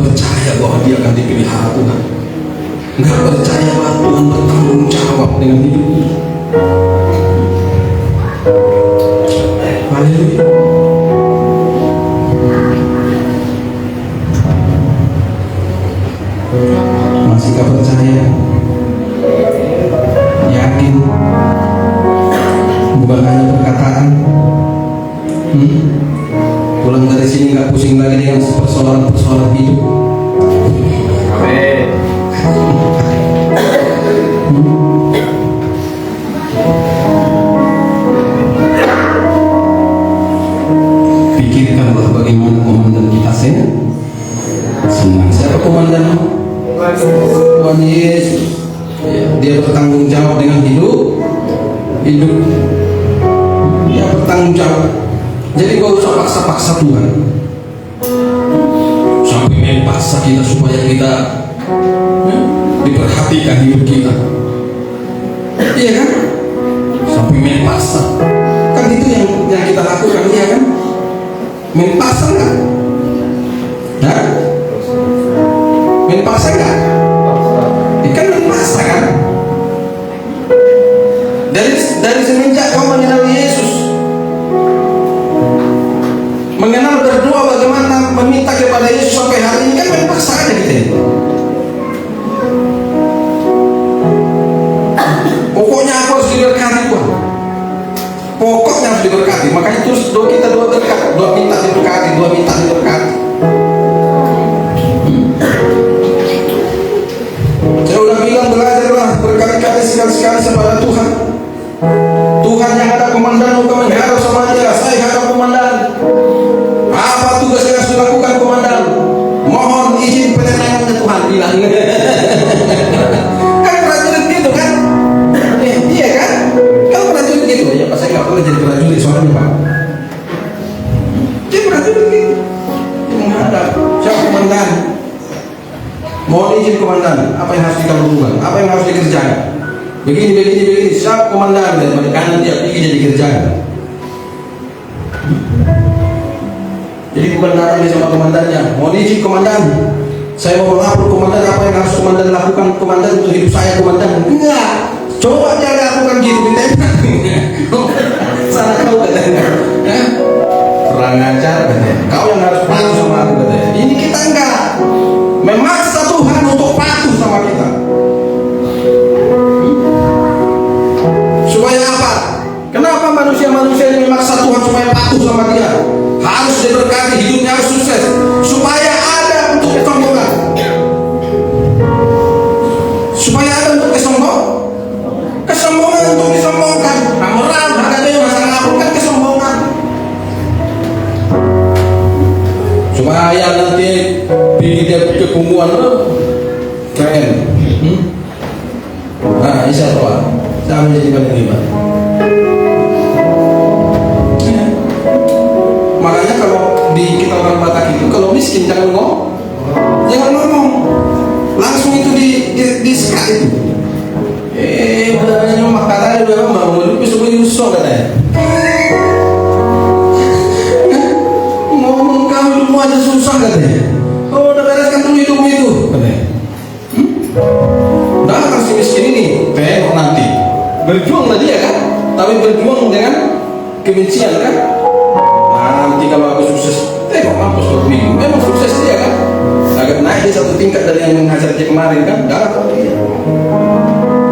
percaya bahwa dia akan dipelihara Tuhan, nggak percaya bahwa Tuhan bertanggung jawab dengan hidupnya. Haleluya. Masihkah percaya? Yakin? Bukan hanya perkataan. Pulang dari sini nggak pusing lagi dengan persoalan hidup. Amin. Pikirkanlah bagaimana komandan kita senang. Siapa komandanmu? Tuhan Yesus. Dia bertanggung jawab dengan hidup. Dia bertanggung jawab. Jadi gak usah paksa-paksa Tuhan. Sampai main paksa kita supaya kita diperhatikan hidup kita. Iya kan? Sampai main paksa. Kan itu yang kita lakukan, iya kan? Main paksa kan? Nah? Main paksa kan? Ikan main paksa kan? Dari semenjak kau mengenal Yesus, mengenal berdoa bagaimana meminta kepada Yesus sampai hari ini, kan main paksa aja gitu. Pokoknya aku harus diberkati Tuhan. Pokoknya harus diberkati. Makanya terus kita doa berkat, doa minta diberkati. Saya udah bilang belajarlah berkali-kali sekali kepada Tuhan. Tuhan yang ada komandan, bukan mengharap sama dia. Saya harap komandan. Apa tugas yang harus dilakukan komandan? Mohon izin penenangannya Tuhan bilang. Kan prajurit gitu kan? Iya kan? Kalau prajurit gitu ya, pas saya nggak boleh jadi prajurit soalnya Pak. Dia prajurit gitu. Dia menghadap. Siapa komandan? Mohon izin komandan. Apa yang harus kita lakukan? Apa yang harus dikerjakan? Begini. Siap komandan. Dan kanan dia pergi jadi kerjaan. Jadi bukan datang dia sama komandannya. Mohon izin komandan. Saya mau melapor komandan apa yang harus komandan untuk hidup saya komandan. Enggak. Coba dia lakukan gitu ditembak. Salah kau katanya. Kurang ajar katanya. Kau yang harus patuh sama aku katanya. Ini kita enggak. Memaksa Tuhan untuk patuh sama kita. Supaya apa? Kenapa manusia-manusia ini memaksa Tuhan supaya patuh sama dia? Harus diberkati, hidupnya harus sukses. Supaya ada untuk kesombongan. Supaya ada untuk kesombongan untuk disombongkan. Rameran, harga dia masalah ngapun kan kesombongan. Supaya nanti pilih dia kekumuan keren. Nah, insya Allah saya menjadi penerima. Ya. Makanya kalau di kita orang Batak itu kalau miskin jangan ngomong, langsung itu di sekat itu. Udah makanan udah mau melukis udah nyusok katanya. Ngomong kamu hidupmu aja susah katanya. Oh udah bereskan dulu hidupmu itu katanya. Udah kan si miskin ini tengok nanti berjuang tadi ya kan, tapi berjuang dengan kebencian kan. Nah nanti kalau aku sukses tengok mampus berbingung. Memang sukses dia kan, agak naik dia satu tingkat dari yang menghajar dia kemarin kan. Gak tahu dia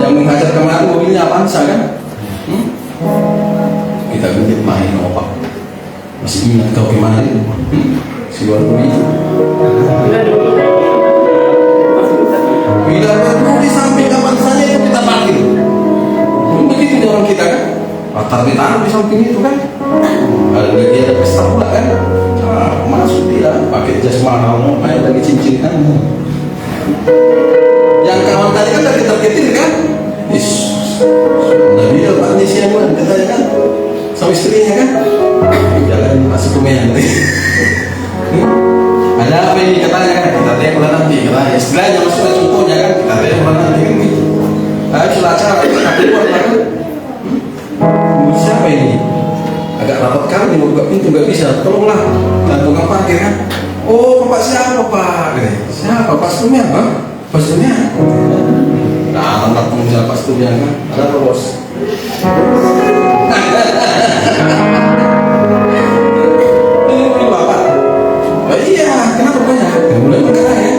yang menghajar kemarin mobilnya Avanza kan. Kita genit main opak. Masih ingat kau kemarin si luar negeri. Bila perlu di samping Avanzanya itu kita parkir. Begitu orang kita kan. Latar ditaruh di samping itu kan. Ada dia ada pesta pula kan. Nah, masuk dia pakai jas mahal, main lagi cincin kan. Yang kawan tadi kan dari ketir kan. Nah dia Pak Nisian kan katanya kan sama istrinya kan jalan masuk ke meja nanti. Ada apa ini katanya kan kita tanya bulan nanti katanya istilahnya maksudnya contohnya kan kita tanya bulan nanti kan gitu. Sudah acara kita keluar kan. Siapa ini agak rapat kali mau buka pintu nggak bisa, tolonglah tukang parkir kan. Oh bapak siapa pak? Siapa pasturnya pak? Pasturnya nah, anak pengusaha pasturnya kan, ada apa bos? Ini bapak. Oh iya, kenapa banyak? Mulai menggerak ya.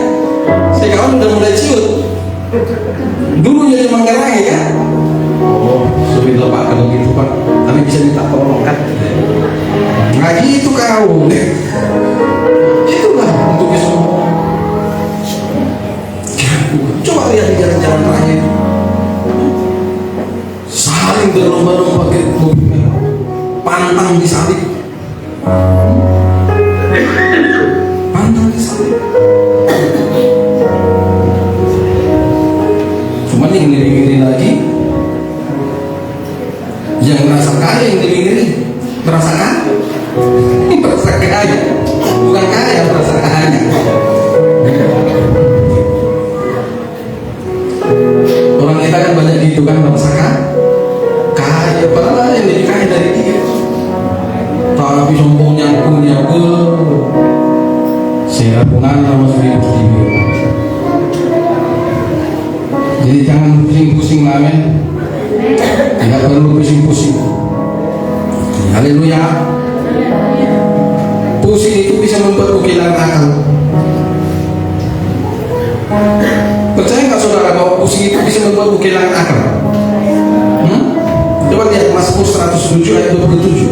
Saya kawan udah mulai ciut. Dulu jadi menggerak ya. Oh, sudah pak kalau gitu pak. Tapi bisa minta tolong kan? Nggak gitu kau. Itulah untuk kesombongan. Coba lihat di jalan-jalan terakhir saling berlomba-lomba ke mobil mewah, pantang disalib, pantang disalib. Cuma yang ngiri-ngiri lagi, yang merasa kaya yang ngiri-ngiri, merasa kaya, bukan kaya, merasa kaya. Orang kita kan banyak gitu kan merasa kaya, padahal yang lebih kaya dari dia. Tapi sombongnya punya saya pungan sama sendiri. Jadi jangan pusing-pusing lah men. Tidak perlu pusing-pusing. Haleluya. Pusing itu bisa membuat kehilangan akal. Percaya nggak saudara bahwa pusing itu bisa membuat kehilangan akal? Coba lihat Mazmur 107 ayat 27.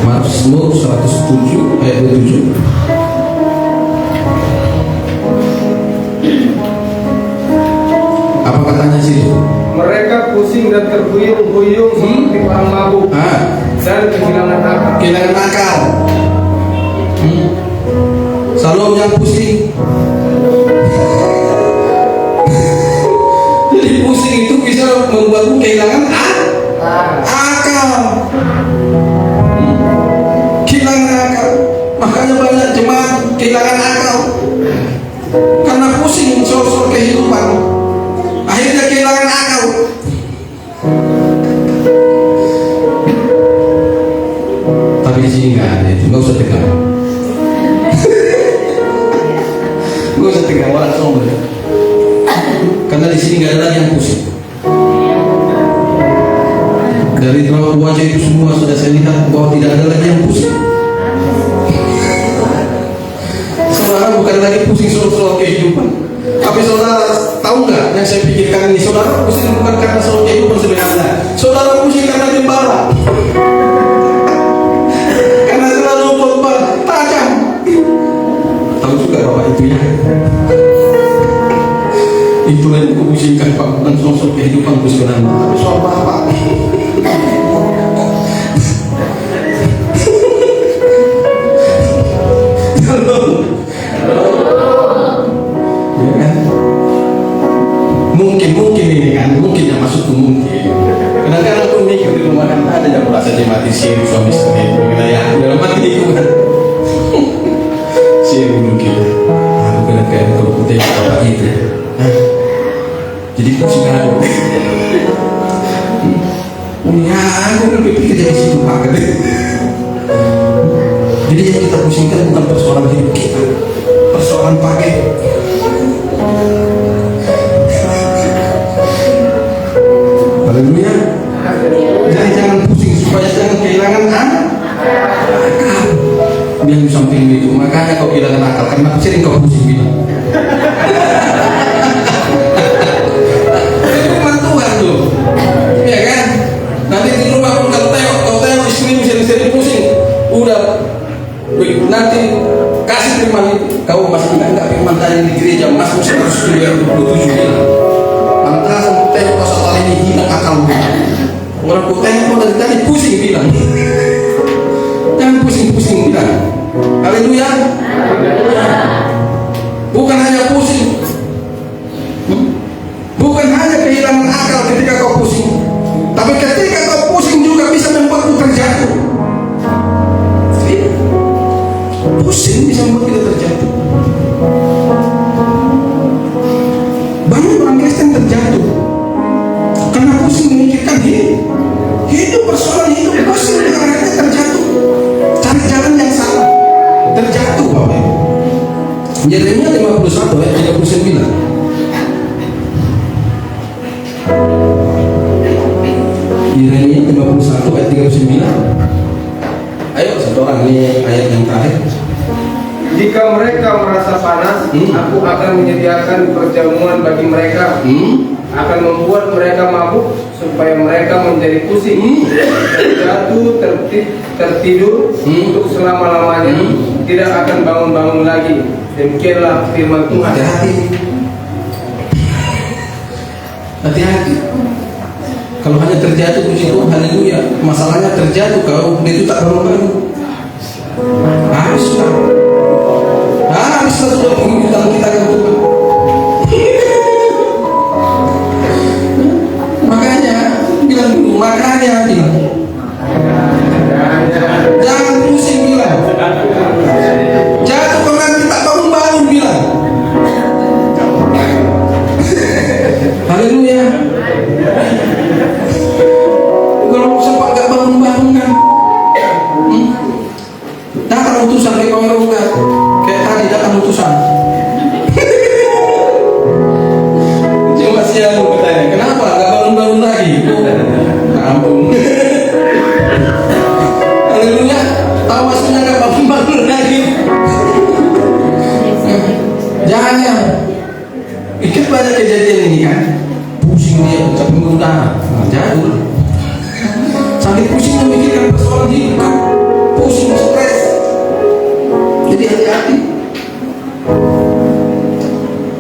Mazmur 107 ayat 27. Apa katanya sih? Mereka pusing dan terhuyung-huyung seperti orang mabuk dan kehilangan akal. Kehilangan akal. Shalom yang pusing. Jadi pusing itu bisa membuatmu kehilangan akal. Kehilangan akal. Makanya banyak jemaat kehilangan akal karena pusing soal kehidupan. Akhirnya kehilangan akal. Tapi di sini nggak ada itu, nggak usah tegang. Gue setengah orang sombong. Karena di sini nggak ada lagi yang pusing. Dari raut wajah itu semua sudah saya lihat bahwa tidak ada lagi yang pusing. Saudara bukan lagi pusing soal kehidupan. Tapi saudara tahu nggak yang saya pikirkan ini? Saudara pusing bukan karena soal kehidupan sebenarnya. Saudara pusing karena gembala. Karena selalu khotbah tajam. Tahu juga bapak itu ya. Itulah yang kupusingkan Pak, bukan sosok kehidupanku sebenarnya, tapi soal bapak. Mungkin ini kan, mungkin yang masuk tuh mungkin. Kadang-kadang aku mikir di rumah kan ada yang merasa dia mati sih suami istri itu, karena ya dalam mati itu kan. Sih mungkin. Aku kena kayak kalau putih bapak itu. Jadi pusing aku. Ya, aku kan berpikir dari situ Pak. Jadi yang kita pusingkan bukan persoalan hidup kita, persoalan pakai. Haleluya. Jadi jangan pusing supaya jangan kehilangan akal. Biar di samping itu, makanya kau kehilangan akal karena sering kau pusing bilang. Itu rumah Tuhan tuh, ya kan? Nanti di rumah pun kau tengok istrimu sering-sering pusing, udah. Nanti kasih firman itu, kau masih enggak firman tadi di gereja masuk 127 bilang. Lantaran tengok pasal ini hilang akalmu. Orang ku tengok dari tadi pusing bilang. Jangan pusing-pusing bilang. Haleluya. Bukan hanya pusing, bukan hanya kehilangan akal ketika kau pusing, tapi ketika kau pusing juga bisa membuatmu terjatuh. Pusing bisa membuat kita terjatuh. Banyak orang Kristen terjatuh karena pusing memikirkan hidup persoalan hidup, pusing dengan akhirnya terjatuh, cari jalan yang salah, terjatuh Bapak. Yeremia 51 ayat 39. Yeremia 51 ayat 39. Ayo satu orang, ini ayat yang terakhir. Jika mereka merasa panas, aku akan menyediakan perjamuan bagi mereka. Akan membuat mereka mabuk supaya mereka menjadi pusing, terjatuh, tertidur untuk selama-lamanya, tidak akan bangun-bangun lagi. Demikianlah firman Tuhan. Hati-hati. Kalau hanya terjatuh puji Tuhan, haleluya. Masalahnya terjatuh kau itu tak bangun-bangun. Haruslah sudah penghidupan kita yang Tuhan. Makanya bilang jangan pusing bilang. Jatuh kau nanti tak bangun-bangun bilang. Haleluya. Kalau sempat gak bangun-bangun kan, datang utusan ke kau juga. Kayak tadi datang utusan. Cuma siang bertanya, kenapa gak bangun-bangun lagi? Ampun. Haleluya. Tahu maksudnya gak bangun-bangun lagi. Jangan. Ikut banyak kejadian ini kan. Pusing dia sampai mengudara. Jadul. Sampai pusing memikirkan persoalan hidup. Pusing, stres. Jadi hati-hati.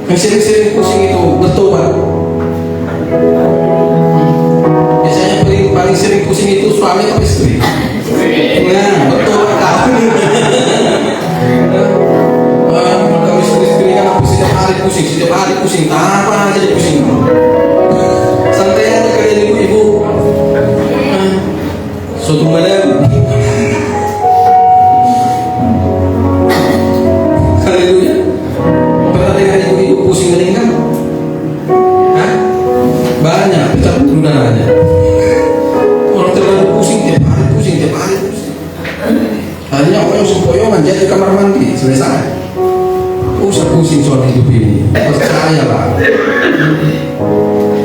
Yang sering-sering pusing itu bertobat. Biasanya paling sering pusing itu suami atau istri? Nah, bertobat tahu. Kalau istri kan aku setiap hari pusing, apa aja jadi pusing. Santai aja kalian ibu-ibu. Suatu badan. Haleluya. Pernah dengar ibu-ibu pusing meninggal? Hah? Banyak, pecah pembuluh darahnya. Orang terlalu pusing tiap hari. Akhirnya orang sempoyongan jadi kamar mandi selesai. usah pusing soal hidup ini. Percayalah,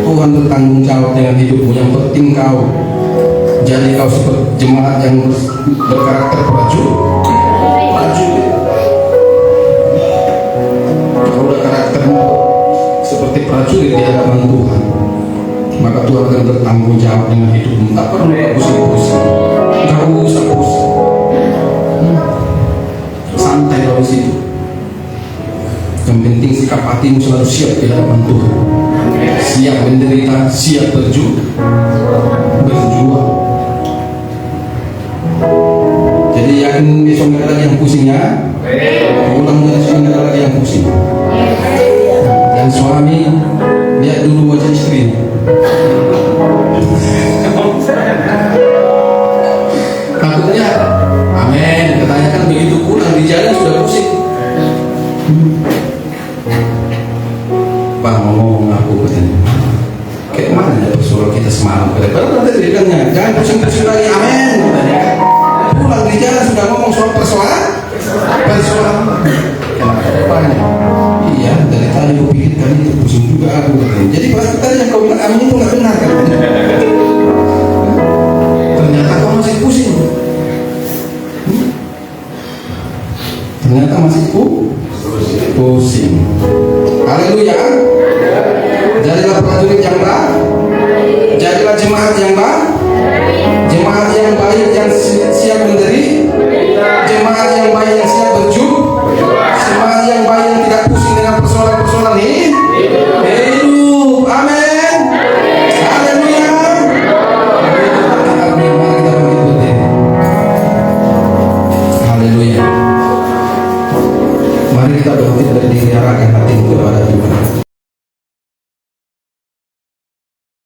Tuhan bertanggung jawab dengan hidupmu. Yang penting kau jadi kau seperti jemaat yang berkarakter prajurit. Kalau udah karaktermu seperti prajurit di hadapan Tuhan, maka Tuhan akan bertanggung jawab dengan hidupmu. Tak perlu pusing-pusing, nggak usah pusing. Santai kalau di situ. Yang penting sikap hatimu selalu siap di hadapan Tuhan. Siap menderita, siap berjuang. Jadi yakin besok nggak ada lagi yang pusing ya. Pulang dari sini nggak ada lagi yang pusing. Dan suami lihat dulu wajah istrinya. Takutnya, amin. Katanya kan begitu pulang di jalan sudah pusing. Pak mau ngomong aku katanya. Kayak mana ya persoalan kita semalam? Padahal nanti dia bilangnya jangan pusing-pusing lagi, amin. Pulang di jalan sudah ngomong soal persoalan. Kenapa? Iya, dari tadi aku pikir tadi itu pusing juga aku katanya. Jadi pas tadi yang kau bilang amin itu nggak benar kan? Ternyata kau masih pusing. Ternyata masih pusing. Haleluya. Jadilah prajurit yang baik. Jadilah jemaat yang baik. Jemaat yang baik yang siap menderita. Jemaat yang baik yang siap berjuang. Jemaat yang baik yang tidak pusing dengan persoalan-persoalan hidup. Amin. Haleluya. Haleluya. Mari kita bangkit berdiri, arahkan hati kepada Tuhan.